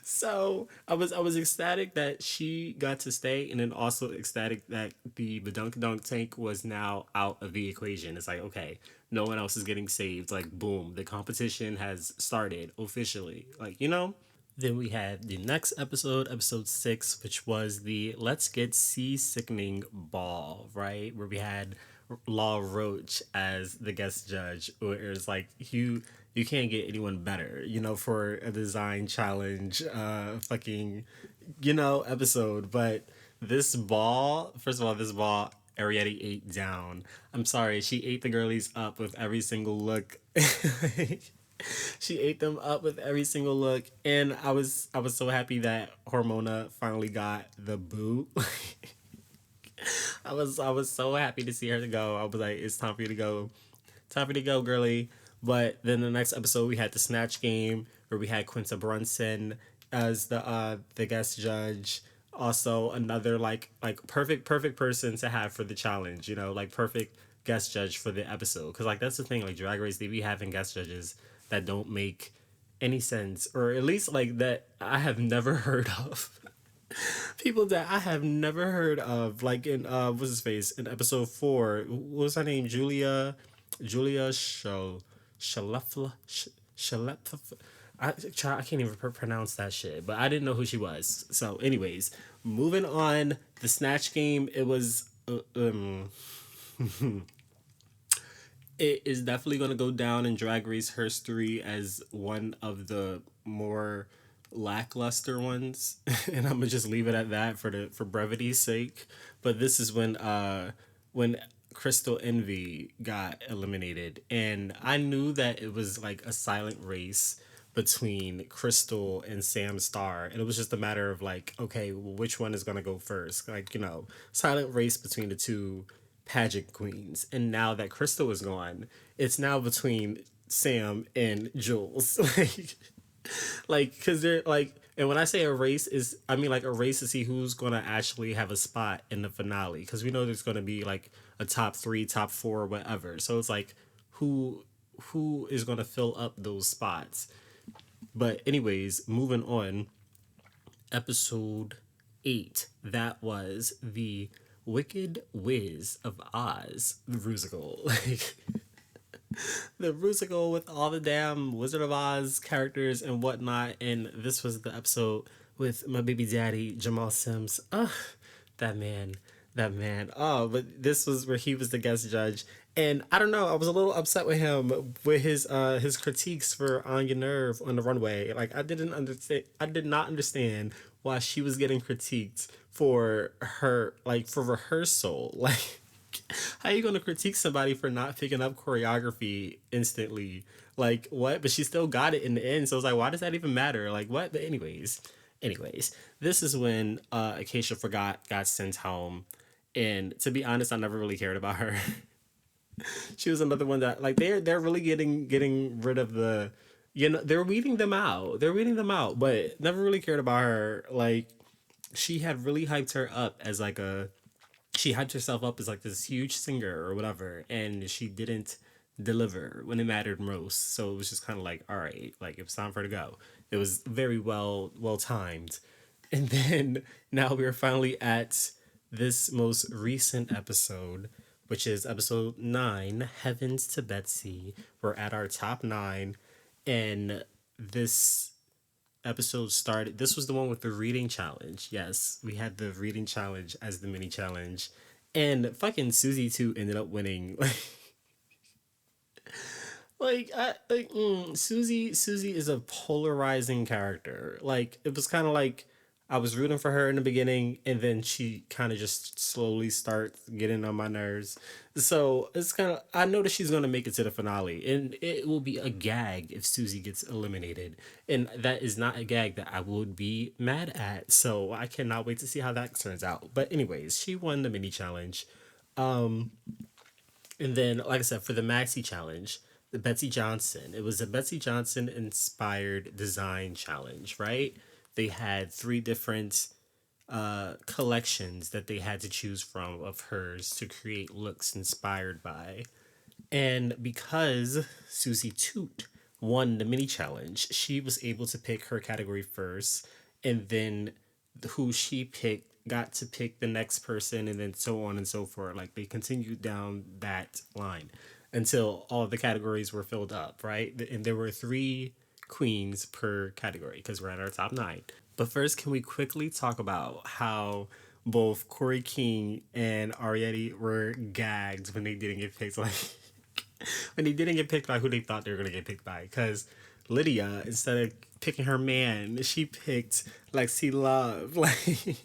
So I was ecstatic that she got to stay, and then also ecstatic that the Badunkadunk tank was now out of the equation. It's like, okay, no one else is getting saved. Like boom, the competition has started officially. Like, you know. Then we had the next episode, episode 6, which was the Let's Get Sea-Sickening Ball, right? Where we had Law Roach as the guest judge. Where it was like, you can't get anyone better, you know, for a design challenge, fucking, you know, episode. But this ball, first of all, this ball, Arietti ate down. I'm sorry, she ate the girlies up with every single look. She ate them up with every single look, and I was so happy that Hormona finally got the boot. I was so happy to see her to go. I was like, it's time for you to go. Time for you to go, girly. But then the next episode we had the snatch game where we had Quinta Brunson as the guest judge. Also another like perfect person to have for the challenge, you know, like perfect guest judge for the episode. Cause like that's the thing, like Drag Race, they be having guest judges that don't make any sense, or at least like that I have never heard of. People that I have never heard of, like in what's his face in episode 4. What was her name? Julia Shalefla. I can't even pronounce that shit, but I didn't know who she was. So, anyways, moving on. The snatch game. It was it is definitely going to go down in Drag Race history as one of the more lackluster ones, and I'm gonna just leave it at that for brevity's sake. But this is when Crystal Envy got eliminated, and I knew that it was like a silent race between Crystal and Sam Star, and it was just a matter of like, okay, well, which one is gonna go first? Like, you know, silent race between the two pageant queens. And now that Crystal is gone, it's now between Sam and Jules. Like, because they're like, and when I say a race is, I mean like a race to see who's gonna actually have a spot in the finale, because we know there's gonna be like a top 3, top 4, whatever. So it's like, who is gonna fill up those spots. But anyways, moving on, episode 8, that was the Wicked Wiz of Oz, the musical. Like the musical with all the damn Wizard of Oz characters and whatnot. And this was the episode with my baby daddy, Jamal Sims. Ugh, that man. That man. Oh, but this was where he was the guest judge. And I don't know, I was a little upset with him with his critiques for On Your Nerve on the runway. Like I did not understand why she was getting critiqued for her like for rehearsal. Like how are you gonna critique somebody for not picking up choreography instantly? Like what? But she still got it in the end. So I was like, why does that even matter? Like what? But anyways, this is when Acacia forgot got sent home. And to be honest, I never really cared about her. She was another one that like they're really getting rid of the, you know, they're weeding them out. They're weeding them out, but never really cared about her. Like she had really hyped her up as like a she hyped herself up as like this huge singer or whatever, and she didn't deliver when it mattered most. So it was just kind of like, all right, like it was time for her to go. It was very well timed. And then now we are finally at this most recent episode, which is episode 9, Heavens to Betsy. We're at our top 9, and this episode started. This was the one with the reading challenge. Yes, we had the reading challenge as the mini challenge, and fucking Susie too ended up winning. Susie is a polarizing character. Like it was kind of like I was rooting for her in the beginning, and then she kind of just slowly starts getting on my nerves. So it's kind of I know that she's gonna make it to the finale, and it will be a gag if Susie gets eliminated, and that is not a gag that I would be mad at. So I cannot wait to see how that turns out. But anyways, she won the mini challenge. And then, like I said, for the Maxi Challenge, the Betsy Johnson, it was a Betsy Johnson inspired design challenge, right? They had 3 different collections that they had to choose from of hers to create looks inspired by. And because Susie Toot won the mini challenge, she was able to pick her category first, and then who she picked got to pick the next person, and then so on and so forth. Like they continued down that line until all of the categories were filled up, right? And there were 3 queens per category because we're at our top 9. But first, can we quickly talk about how both Corey King and Arietti were gagged when they didn't get picked? Like when they didn't get picked by who they thought they were gonna get picked by, because Lydia, instead of picking her man, she picked Lexi Love. Like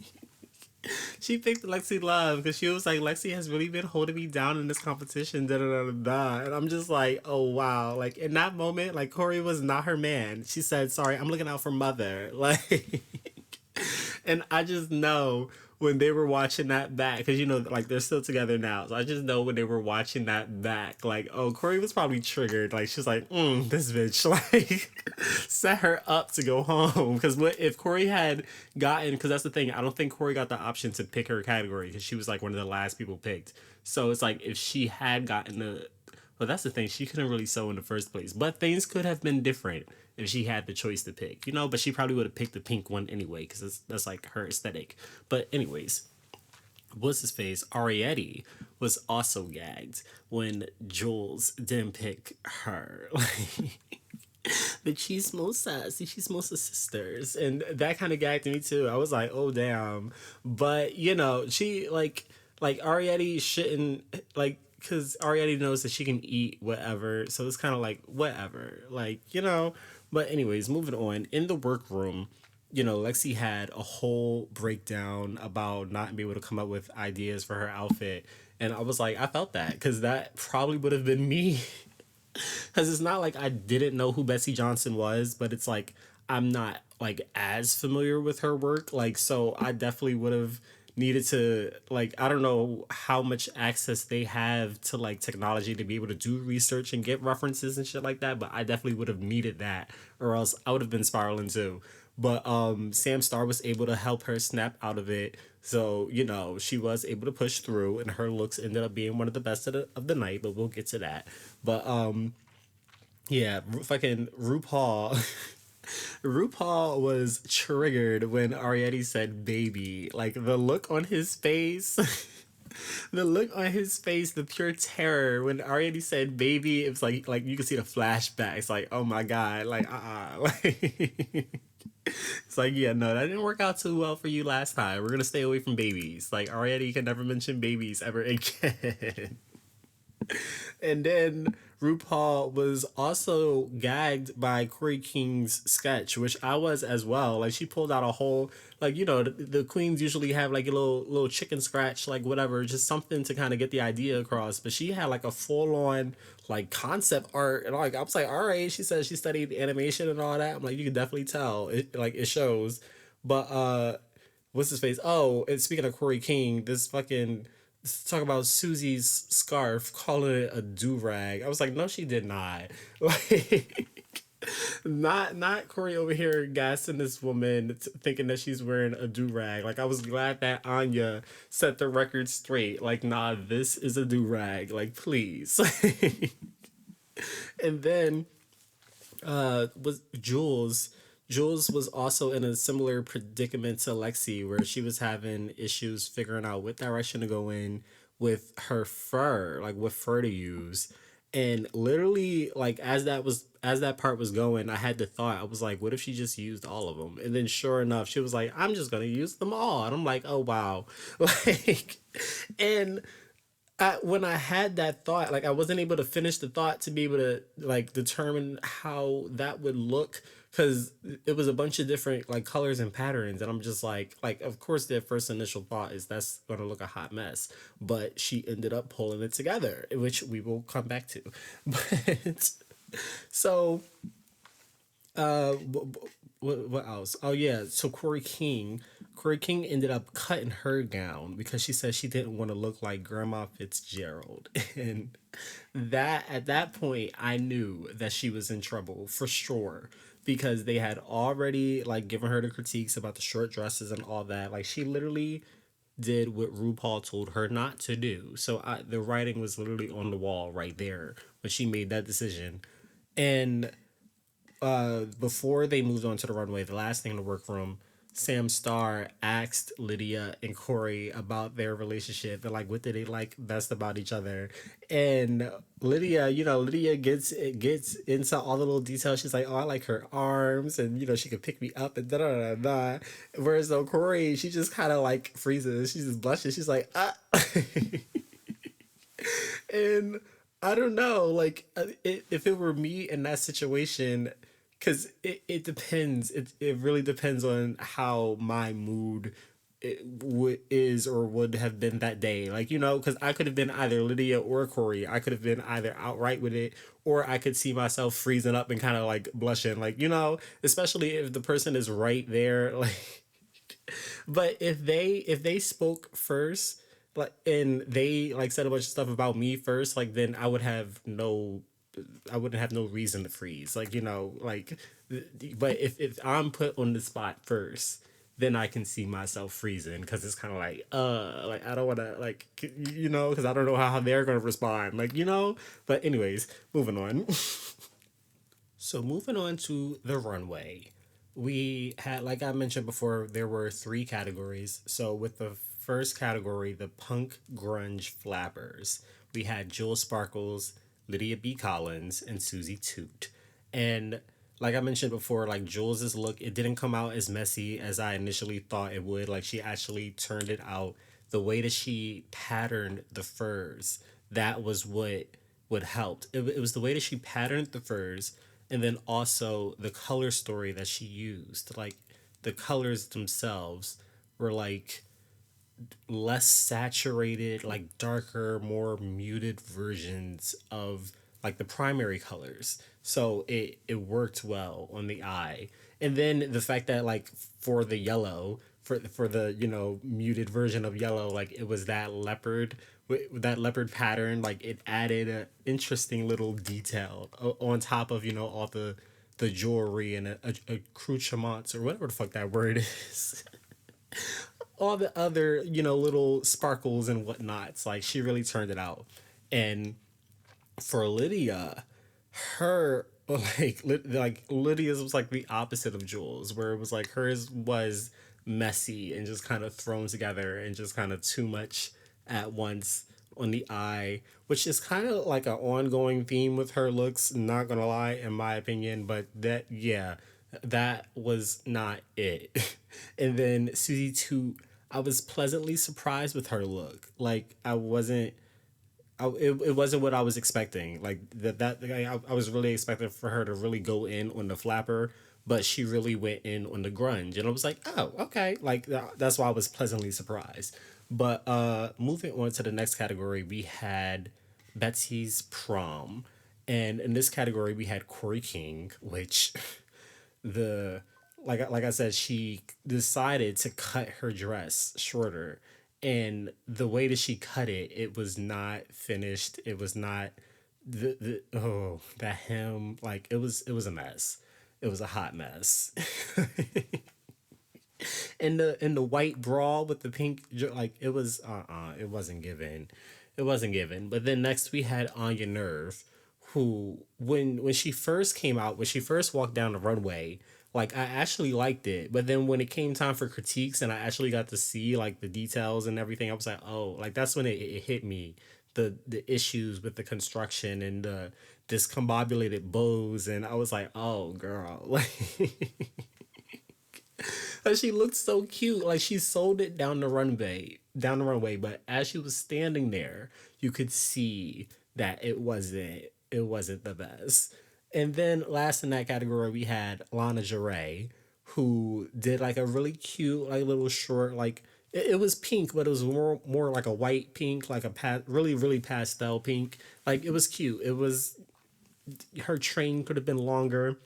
she picked Lexi Love because she was like, Lexi has really been holding me down in this competition, da da da da. And I'm just like, oh wow. Like in that moment, like Corey was not her man. She said, sorry, I'm looking out for mother. Like and I just know when they were watching that back, because you know, like they're still together now. So I just know when they were watching that back, like, oh, Corey was probably triggered. Like she was like, this bitch, like, set her up to go home. Because what if Corey had gotten? Because that's the thing. I don't think Corey got the option to pick her category because she was like one of the last people picked. So it's like if she had gotten the well, that's the thing. She couldn't really sew in the first place. But things could have been different if she had the choice to pick, you know? But she probably would have picked the pink one anyway because that's like her aesthetic. But anyways, what's his face? Arietti was also gagged when Jules didn't pick her. The Chismosa sisters. And that kind of gagged me too. I was like, oh, damn. But, you know, she, like Arietti shouldn't, like, because Arietti knows that she can eat whatever. So it's kind of like, whatever. Like, you know. But anyways, moving on. In the workroom, you know, Lexi had a whole breakdown about not being able to come up with ideas for her outfit. And I was like, I felt that because that probably would have been me. Because it's not like I didn't know who Betsy Johnson was, but it's like I'm not like as familiar with her work. Like, so I definitely would have needed to, like, I don't know how much access they have to like technology to be able to do research and get references and shit like that, but I definitely would have needed that, or else I would have been spiraling too. But Sam Star was able to help her snap out of it. So, you know, she was able to push through, and her looks ended up being one of the best of the night, but we'll get to that. But yeah, fucking RuPaul. RuPaul was triggered when Arietti said baby. Like the look on his face. The look on his face, the pure terror when Arietti said baby, it was like you can see the flashbacks, like, oh my god, like like it's like, yeah, no, that didn't work out too well for you last time. We're gonna stay away from babies. Like Arietti can never mention babies ever again. And then RuPaul was also gagged by Corey King's sketch, which I was as well. Like she pulled out a whole, like the queens usually have like a little chicken scratch, like whatever, just something to kind of get the idea across. But she had like a full on like concept art, and like I was like, all right. She said she studied animation and all that. I'm like, you can definitely tell it, like it shows. But what's his face? Oh, and speaking of Corey King, this fucking talk about Susie's scarf, calling it a do rag. I was like, no, she did not. Like, not Corey over here gassing this woman, thinking that she's wearing a do rag. Like, I was glad that Anya set the record straight. Like, nah, this is a do rag. Like, please. And then was Jules. Jules was also in a similar predicament to Lexi, where she was having issues figuring out what direction to go in with her fur, like what fur to use. And literally, like as that part was going, I had the thought, I was like, what if she just used all of them? And then sure enough, she was like, I'm just gonna use them all. And I'm like, oh wow. Like, and when I had that thought, like I wasn't able to finish the thought to be able to like determine how that would look, because it was a bunch of different like colors and patterns, and I'm just like of course their first initial thought is that's gonna look a hot mess, but she ended up pulling it together, which we will come back to. But so what else? Oh yeah, so Corey King ended up cutting her gown because she said she didn't want to look like Grandma Fitzgerald, and that at that point I knew that she was in trouble for sure, because they had already like given her the critiques about the short dresses and all that. Like she literally did what RuPaul told her not to do. So the writing was literally on the wall right there when she made that decision. And before they moved on to the runway, the last thing in the workroom, Sam Starr asked Lydia and Corey about their relationship and like what did they like best about each other. And Lydia, Lydia gets into all the little details. She's like, oh, I like her arms, and she could pick me up and da da da da. Whereas though Corey, she just kind of like freezes. She just blushes. She's like, ah. And I don't know, like if it were me in that situation, because it depends. It really depends on how my mood is or would have been that day. Like, because I could have been either Lydia or Corey. I could have been either outright with it, or I could see myself freezing up and kind of like blushing. Like, especially if the person is right there. Like, but if they spoke first, like, and they like said a bunch of stuff about me first, like then I wouldn't have no reason to freeze. Like, like, but if I'm put on the spot first, then I can see myself freezing, because it's kind of like I don't want to, like, because I don't know how they're going to respond, like, But anyways, moving on. So moving on to the runway, we had, like I mentioned before, there were three categories. So with the first category, the punk grunge flappers, we had Jewel Sparkles, Lydia B. Collins, and Susie Toot. And like I mentioned before, like Jules's look, it didn't come out as messy as I initially thought it would. Like she actually turned it out. The way that she patterned the furs, that was what helped. It was the way that she patterned the furs, and then also the color story that she used. Like the colors themselves were like less saturated, like darker, more muted versions of like the primary colors. So it worked well on the eye. And then the fact that like for the yellow, for the muted version of yellow, like it was that leopard pattern, like it added a interesting little detail on top of all the jewelry and accoutrements, or whatever the fuck that word is. All the other little sparkles and whatnots. Like she really turned it out. And for Lydia, her like Lydia's was like the opposite of Jules, where it was like hers was messy and just kind of thrown together and just kind of too much at once on the eye, which is kind of like an ongoing theme with her looks, not gonna lie, in my opinion. But that was not it. And then Susie Toot, I was pleasantly surprised with her look. Like I wasn't it wasn't what I was expecting. Like I was really expecting for her to really go in on the flapper, but she really went in on the grunge, and I was like, oh, okay. Like that's why I was pleasantly surprised. But moving on to the next category, we had Betsy's prom, and in this category we had Corey King, which the like I said, she decided to cut her dress shorter, and the way that she cut it, it was not finished. It was not that hem, like it was a mess. It was a hot mess. And the white bra with the pink like it was it wasn't given. It wasn't given. But then next we had Anya Nerve, who when she first came out, when she first walked down the runway, like I actually liked it. But then when it came time for critiques and I actually got to see like the details and everything, I was like, oh, like that's when it hit me. The issues with the construction and the discombobulated bows, and I was like, oh girl, like she looked so cute. Like she sold it down the runway. But as she was standing there, you could see that it wasn't the best. And then last in that category, we had Lana Jarre, who did like a really cute, like little short, like it was pink, but it was more like a white pink, like a really really pastel pink. Like it was cute. It was her train could have been longer,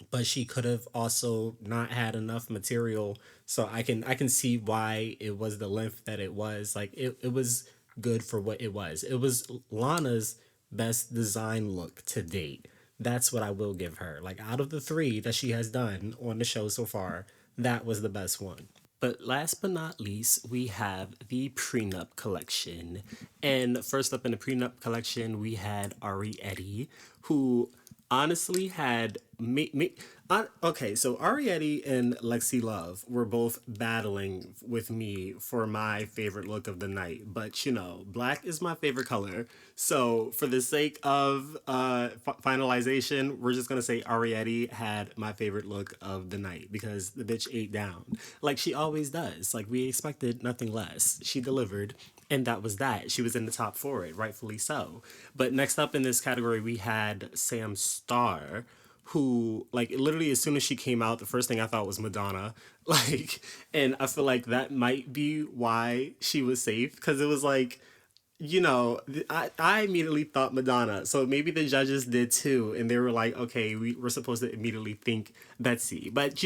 but she could have also not had enough material, so I can see why it was the length that it was. Like it was good for what it was. It was Lana's best design look to date. That's what I will give her. Like out of the three that she has done on the show so far, that was the best one. But last but not least, we have the prenup collection. And first up in the prenup collection, we had Ari Eddy, who honestly had okay, so Ariette and Lexi Love were both battling with me for my favorite look of the night, but black is my favorite color. So for the sake of finalization, we're just gonna say Ariette had my favorite look of the night because the bitch ate down like she always does. Like we expected nothing less. She delivered. And that was that. She was in the top for it, rightfully so. But next up in this category, we had Sam Starr, who, like, literally as soon as she came out, the first thing I thought was Madonna. Like, and I feel like that might be why she was safe, because it was like, I immediately thought Madonna. So maybe the judges did too. And they were like, okay, we're supposed to immediately think Betsy. But,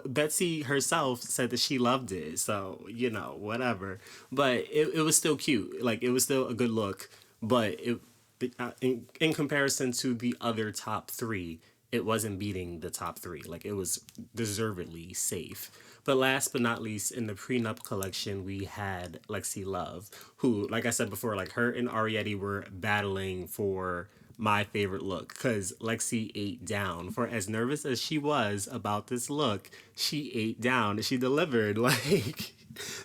Betsy herself said that she loved it. So, whatever. But it was still cute. Like, it was still a good look. But in comparison to the other top three, it wasn't beating the top three. Like, it was deservedly safe. But last but not least, in the prenup collection, we had Lexi Love, who, like I said before, like her and Ariette were battling for my favorite look because Lexi ate down. For as nervous as she was about this look, she ate down. She delivered. Like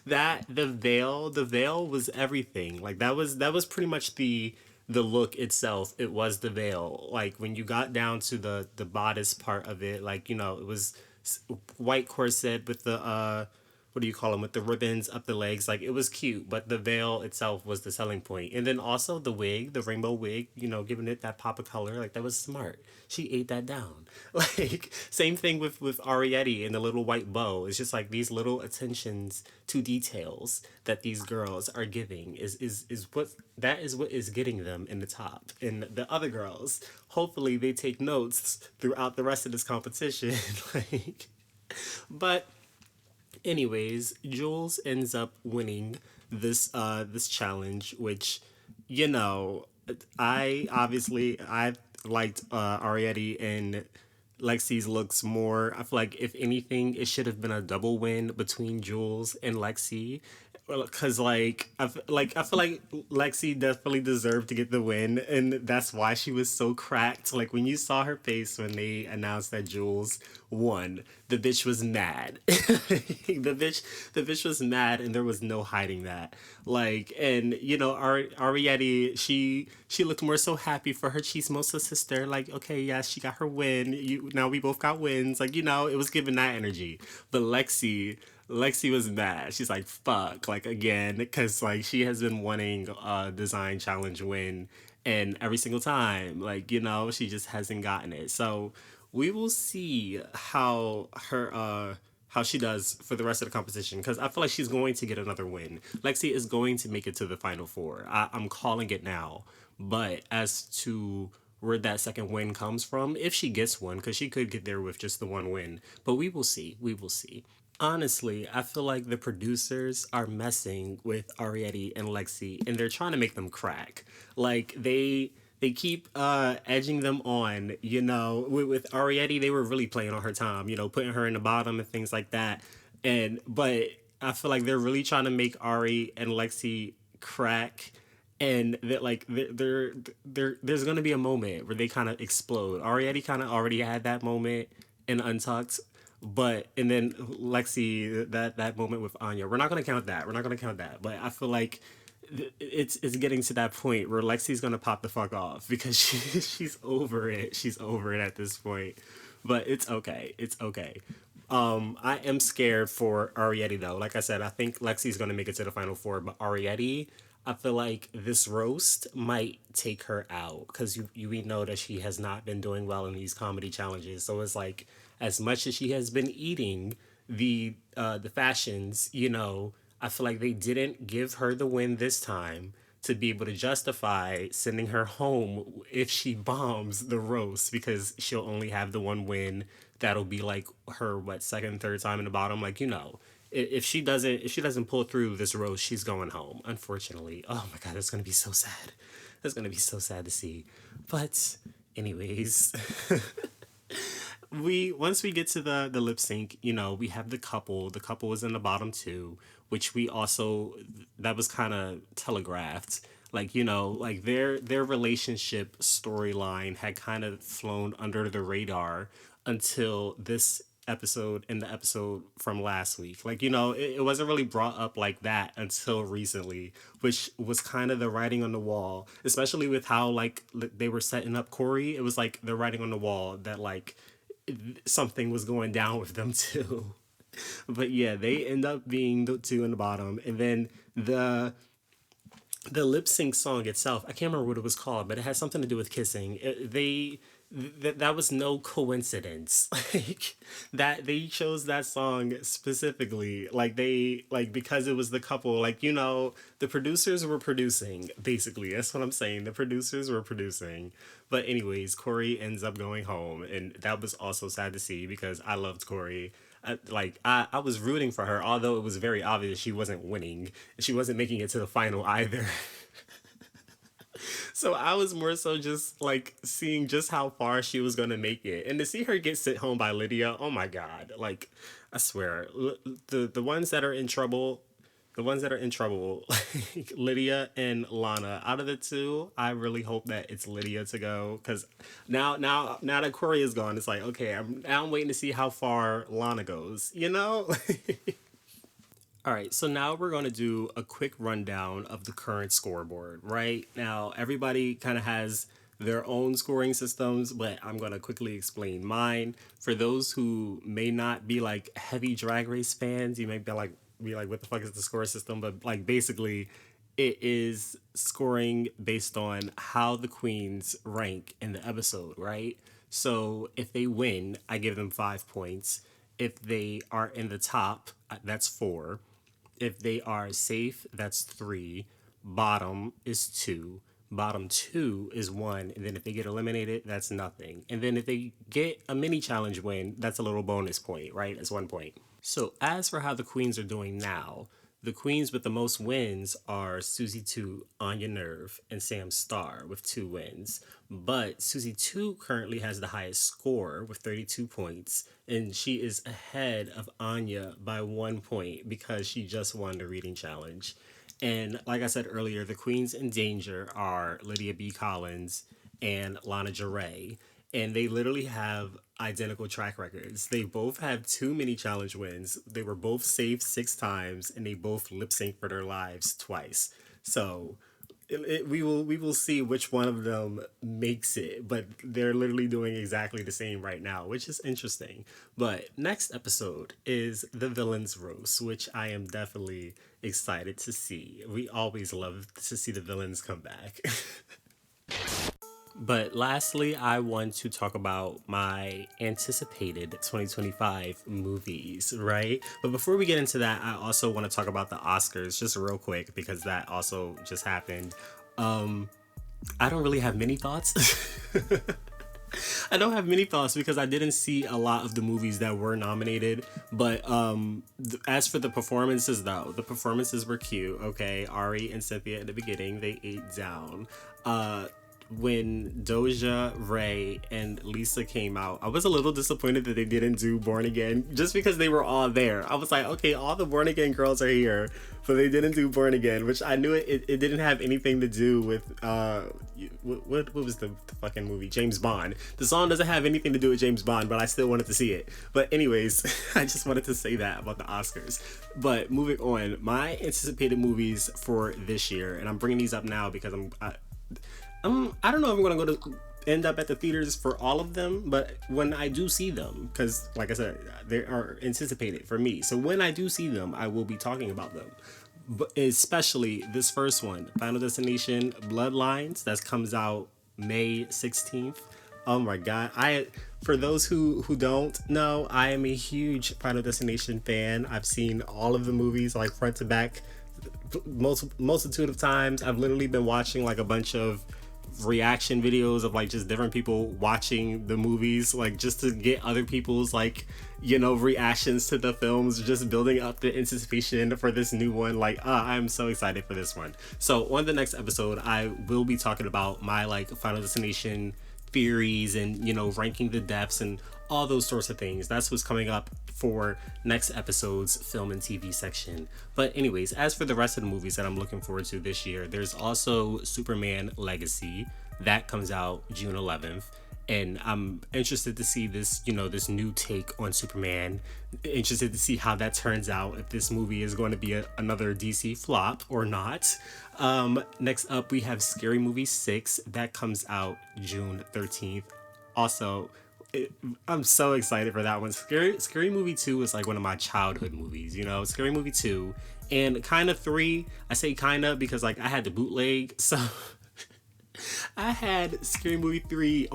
the veil was everything. Like that was pretty much the look itself. It was the veil. Like when you got down to the bodice part of it, like it was white corset with the what do you call them, with the ribbons up the legs. Like it was cute, but the veil itself was the selling point. And then also the wig, the rainbow wig, giving it that pop of color. Like that was smart. She ate that down. Like same thing with Ariette and the little white bow. It's just like these little attentions to details that these girls are giving is what is getting them in the top. And the other girls, hopefully they take notes throughout the rest of this competition. Like, but anyways, Jules ends up winning this challenge, which I liked Ariette and Lexi's looks more. I feel like if anything, it should have been a double win between Jules and Lexi. Because I feel like Lexi definitely deserved to get the win, and that's why she was so cracked. Like when you saw her face when they announced that Jules won, the bitch was mad. The bitch was mad, and there was no hiding that. Like, and Ariette, she looked more so happy for her chismosa sister. Like, okay, yes, she got her win. Now we both got wins. Like, it was giving that energy. But Lexi, Lexi was mad. She's like, fuck, like again, because like she has been wanting a design challenge win, and every single time, like, she just hasn't gotten it. So we will see how she does for the rest of the competition, because I feel like she's going to get another win. Lexi is going to make it to the final four. I'm calling it now. But as to where that second win comes from, if she gets one, because she could get there with just the one win, but we will see. We will see. Honestly, I feel like the producers are messing with Arietti and Lexi, and they're trying to make them crack. Like they keep edging them on. With Arietti, they were really playing on her time. Putting her in the bottom and things like that. But I feel like they're really trying to make Ari and Lexi crack, and that like there's gonna be a moment where they kind of explode. Arietti kind of already had that moment in Untucked, but and then Lexi, that moment with Anya. We're not gonna count that. We're not gonna count that. But I feel like it's getting to that point where Lexi's gonna pop the fuck off because she's over it. She's over it at this point. But it's okay. It's okay. I am scared for Arietti though. Like I said, I think Lexi's gonna make it to the final four, but Arietti, I feel like this roast might take her out because we know that she has not been doing well in these comedy challenges. So it's like, as much as she has been eating the fashions, I feel like they didn't give her the win this time to be able to justify sending her home if she bombs the roast, because she'll only have the one win. That'll be like her second, third time in the bottom. Like, if she doesn't pull through this roast, she's going home. Unfortunately, oh my god, it's gonna be so sad. It's gonna be so sad to see. But anyways, we once we get to the lip sync, we have the couple. The couple was in the bottom two, which we also, that was kind of telegraphed. Like, like their relationship storyline had kind of flown under the radar until this episode and the episode from last week. Like, it wasn't really brought up like that until recently, which was kind of the writing on the wall, especially with how like they were setting up Corey. It was like the writing on the wall that like something was going down with them too. But yeah, they end up being the two in the bottom, and then the lip sync song itself, I can't remember what it was called, but it has something to do with kissing. That was no coincidence. Like that they chose that song specifically, like because it was the couple. Like, the producers were producing, basically. That's what I'm saying. The producers were producing. But anyways, Corey ends up going home, and that was also sad to see because I loved Corey. I was rooting for her, although it was very obvious she wasn't winning. She wasn't making it to the final either. So I was more so just like seeing just how far she was gonna make it, and to see her get sent home by Lydia. Oh my god! Like, I swear, the ones that are in trouble, the ones that are in trouble, like Lydia and Lana. Out of the two, I really hope that it's Lydia to go, because now that Corey is gone, it's like, okay, I'm waiting to see how far Lana goes. All right, so now we're going to do a quick rundown of the current scoreboard. Right now, everybody kind of has their own scoring systems, but I'm going to quickly explain mine. For those who may not be like heavy Drag Race fans, you may be like, what the fuck is the score system? But like basically, it is scoring based on how the queens rank in the episode, right? So if they win, I give them 5 points. If they are in the top, that's 4. If they are safe, that's 3. Bottom is 2. Bottom 2 is 1. And then if they get eliminated, that's nothing. And then if they get a mini challenge win, that's a little bonus point, right? That's 1 point. So as for how the queens are doing now, the queens with the most wins are Susie 2, Anya Nerve, and Sam Star with 2 wins. But Susie 2 currently has the highest score with 32 points, and she is ahead of Anya by 1 point because she just won the reading challenge. And like I said earlier, the queens in danger are Lydia B. Collins and Lana Jarre, and they literally have identical track records. They both have 2 mini challenge wins. They were both saved 6 times, and they both lip sync for their lives twice. So we will see which one of them makes it, but they're literally doing exactly the same right now, which is interesting. But next episode is the villains roast, which I am definitely excited to see. We always love to see the villains come back. But lastly, I want to talk about my anticipated 2025 movies, right? But before we get into that, I also want to talk about the Oscars just real quick because that also just happened. I don't really have many thoughts. I don't have many thoughts because I didn't see a lot of the movies that were nominated. But as for the performances, though, the performances were cute. Okay, Ari and Cynthia at the beginning, they ate down. When Doja, Ray, and Lisa came out, I was a little disappointed that they didn't do Born Again just because they were all there. I was like, okay, all the Born Again girls are here, but they didn't do Born Again, which I knew it didn't have anything to do with what was the fucking movie? James Bond. The song doesn't have anything to do with James Bond, but I still wanted to see it. But anyways, I just wanted to say that about the Oscars. But moving on, my anticipated movies for this year, and I'm bringing these up now because I don't know if I'm going to end up at the theaters for all of them, but when I do see them, because like I said, they are anticipated for me. So when I do see them, I will be talking about them. But especially this first one, Final Destination Bloodlines, that comes out May 16th. Oh my God. For those who don't know, I am a huge Final Destination fan. I've seen all of the movies like front to back multitude of times. I've literally been watching like a bunch of reaction videos of like just different people watching the movies, like just to get other people's like, you know, reactions to the films, just building up the anticipation for this new one. Like I'm so excited for this one. So on the next episode, I will be talking about my like Final Destination theories and, you know, ranking the depths and all those sorts of things. That's what's coming up for next episode's film and TV section. But anyways, as for the rest of the movies that I'm looking forward to this year, there's also Superman Legacy that comes out June 11th. And I'm interested to see this, you know, this new take on Superman. Interested to see how that turns out, if this movie is going to be another DC flop or not. Next up, we have Scary Movie 6 that comes out June 13th. Also, I'm so excited for that one. Scary Movie 2 is like one of my childhood movies, you know, Scary Movie 2 and kind of 3. I say kind of because like I had the bootleg, so I had Scary Movie 3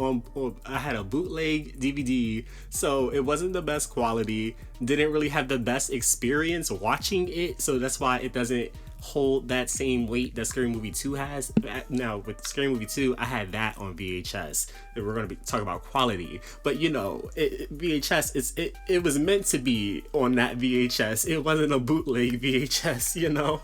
I had a bootleg DVD, so it wasn't the best quality, didn't really have the best experience watching it, so that's why it doesn't hold that same weight that Scary Movie 2 has. Now with Scary Movie 2, I had that on VHS. And we're going to be talking about quality, but you know, VHS, it was meant to be on that VHS. It wasn't a bootleg VHS, you know.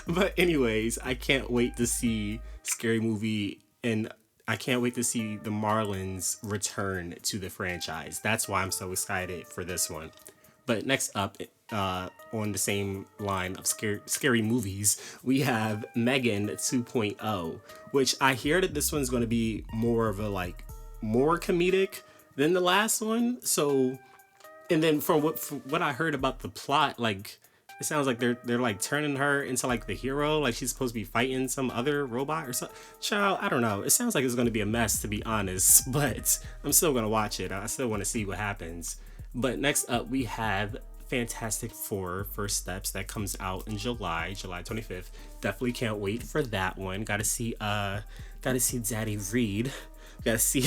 But anyways, I can't wait to see Scary Movie, and I can't wait to see the Marlins return to the franchise. That's why I'm so excited for this one. But next up, on the same line of scary movies, we have Megan 2.0, which I hear that this one's going to be more of a like more comedic than the last one. So, and then from what I heard about the plot, like it sounds like they're like turning her into like the hero, like she's supposed to be fighting some other robot or something. Child, I don't know. It sounds like it's going to be a mess, to be honest, but I'm still going to watch it. I still want to see what happens. But next up, we have Fantastic Four First Steps that comes out in July 25th. Definitely can't wait for that one. Gotta see Daddy Reed. Gotta see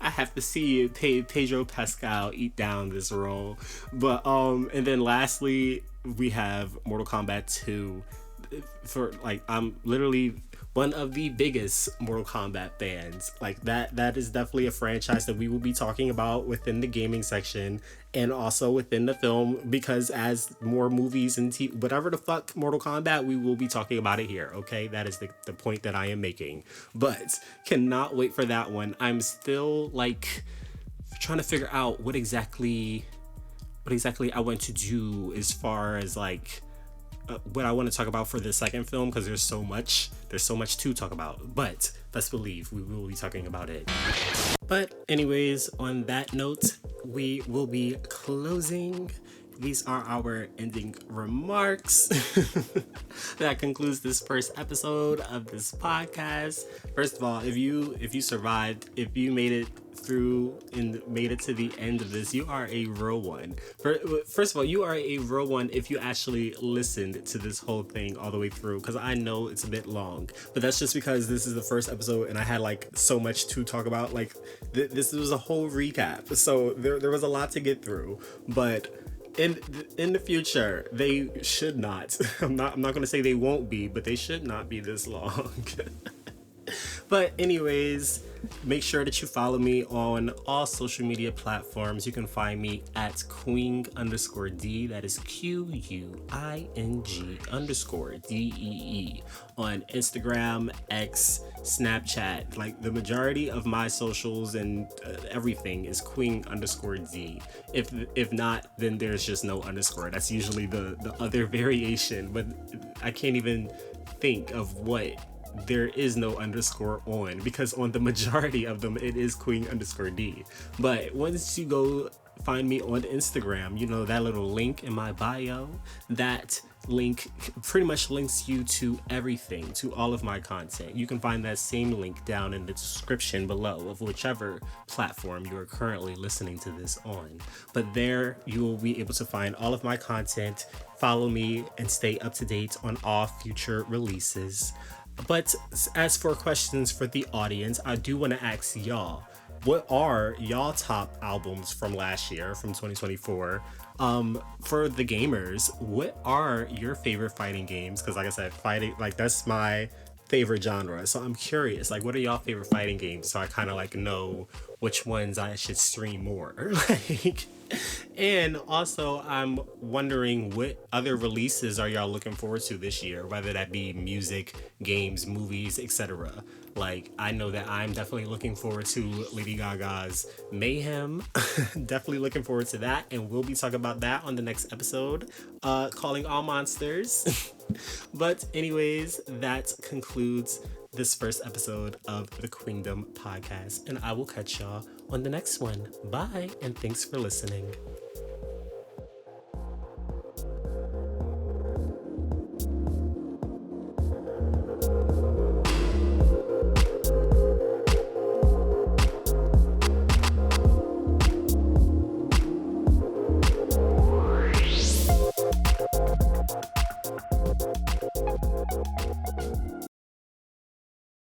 I have to see Pedro Pascal eat down this role. But and then lastly, we have Mortal Kombat 2. For like, I'm literally one of the biggest Mortal Kombat fans. Like that is definitely a franchise that we will be talking about within the gaming section and also within the film, because as more movies and whatever the fuck Mortal Kombat, we will be talking about it here. Okay, that is the point that I am making. But cannot wait for that one. I'm still like trying to figure out what exactly I want to do as far as like what I want to talk about for the second film, because there's so much to talk about. But best believe we will be talking about it. But anyways, on that note, we will be closing these are our ending remarks. That concludes this first episode of this podcast. First of all, if you survived, if you made it through and made it to the end of this, you are a real one. First of all, you are a real one if you actually listened to this whole thing all the way through, because I know it's a bit long, but that's just because this is the first episode and I had like so much to talk about. Like this was a whole recap, so there was a lot to get through. But in the future, they should not. I'm not going to say they won't be, but they should not be this long. But anyways, make sure that you follow me on all social media platforms. You can find me at Quing_D. That is QUING_DEE on Instagram, X, Snapchat. Like the majority of my socials and everything is Quing_D. If not, then there's just no underscore. That's usually the other variation, but I can't even think of what there is no underscore on, because on the majority of them it is Queen_D. But once you go find me on Instagram, you know, that little link in my bio, that link pretty much links you to everything, to all of my content. You can find that same link down in the description below of whichever platform you are currently listening to this on. But there you will be able to find all of my content, follow me, and stay up to date on all future releases. But as for questions for the audience, I do want to ask y'all, what are y'all top albums from last year, from 2024? For the gamers, what are your favorite fighting games? Because like I said, fighting, like that's my favorite genre. So I'm curious, like what are y'all favorite fighting games? So I kind of like know which ones I should stream more. Like, and also I'm wondering what other releases are y'all looking forward to this year, whether that be music, games, movies, etc. Like I know that I'm definitely looking forward to Lady Gaga's Mayhem. Definitely looking forward to that, and we'll be talking about that on the next episode, calling all monsters. But anyways, that concludes this first episode of the Quingdom Podcast, and I will catch y'all on the next one. Bye, and thanks for listening.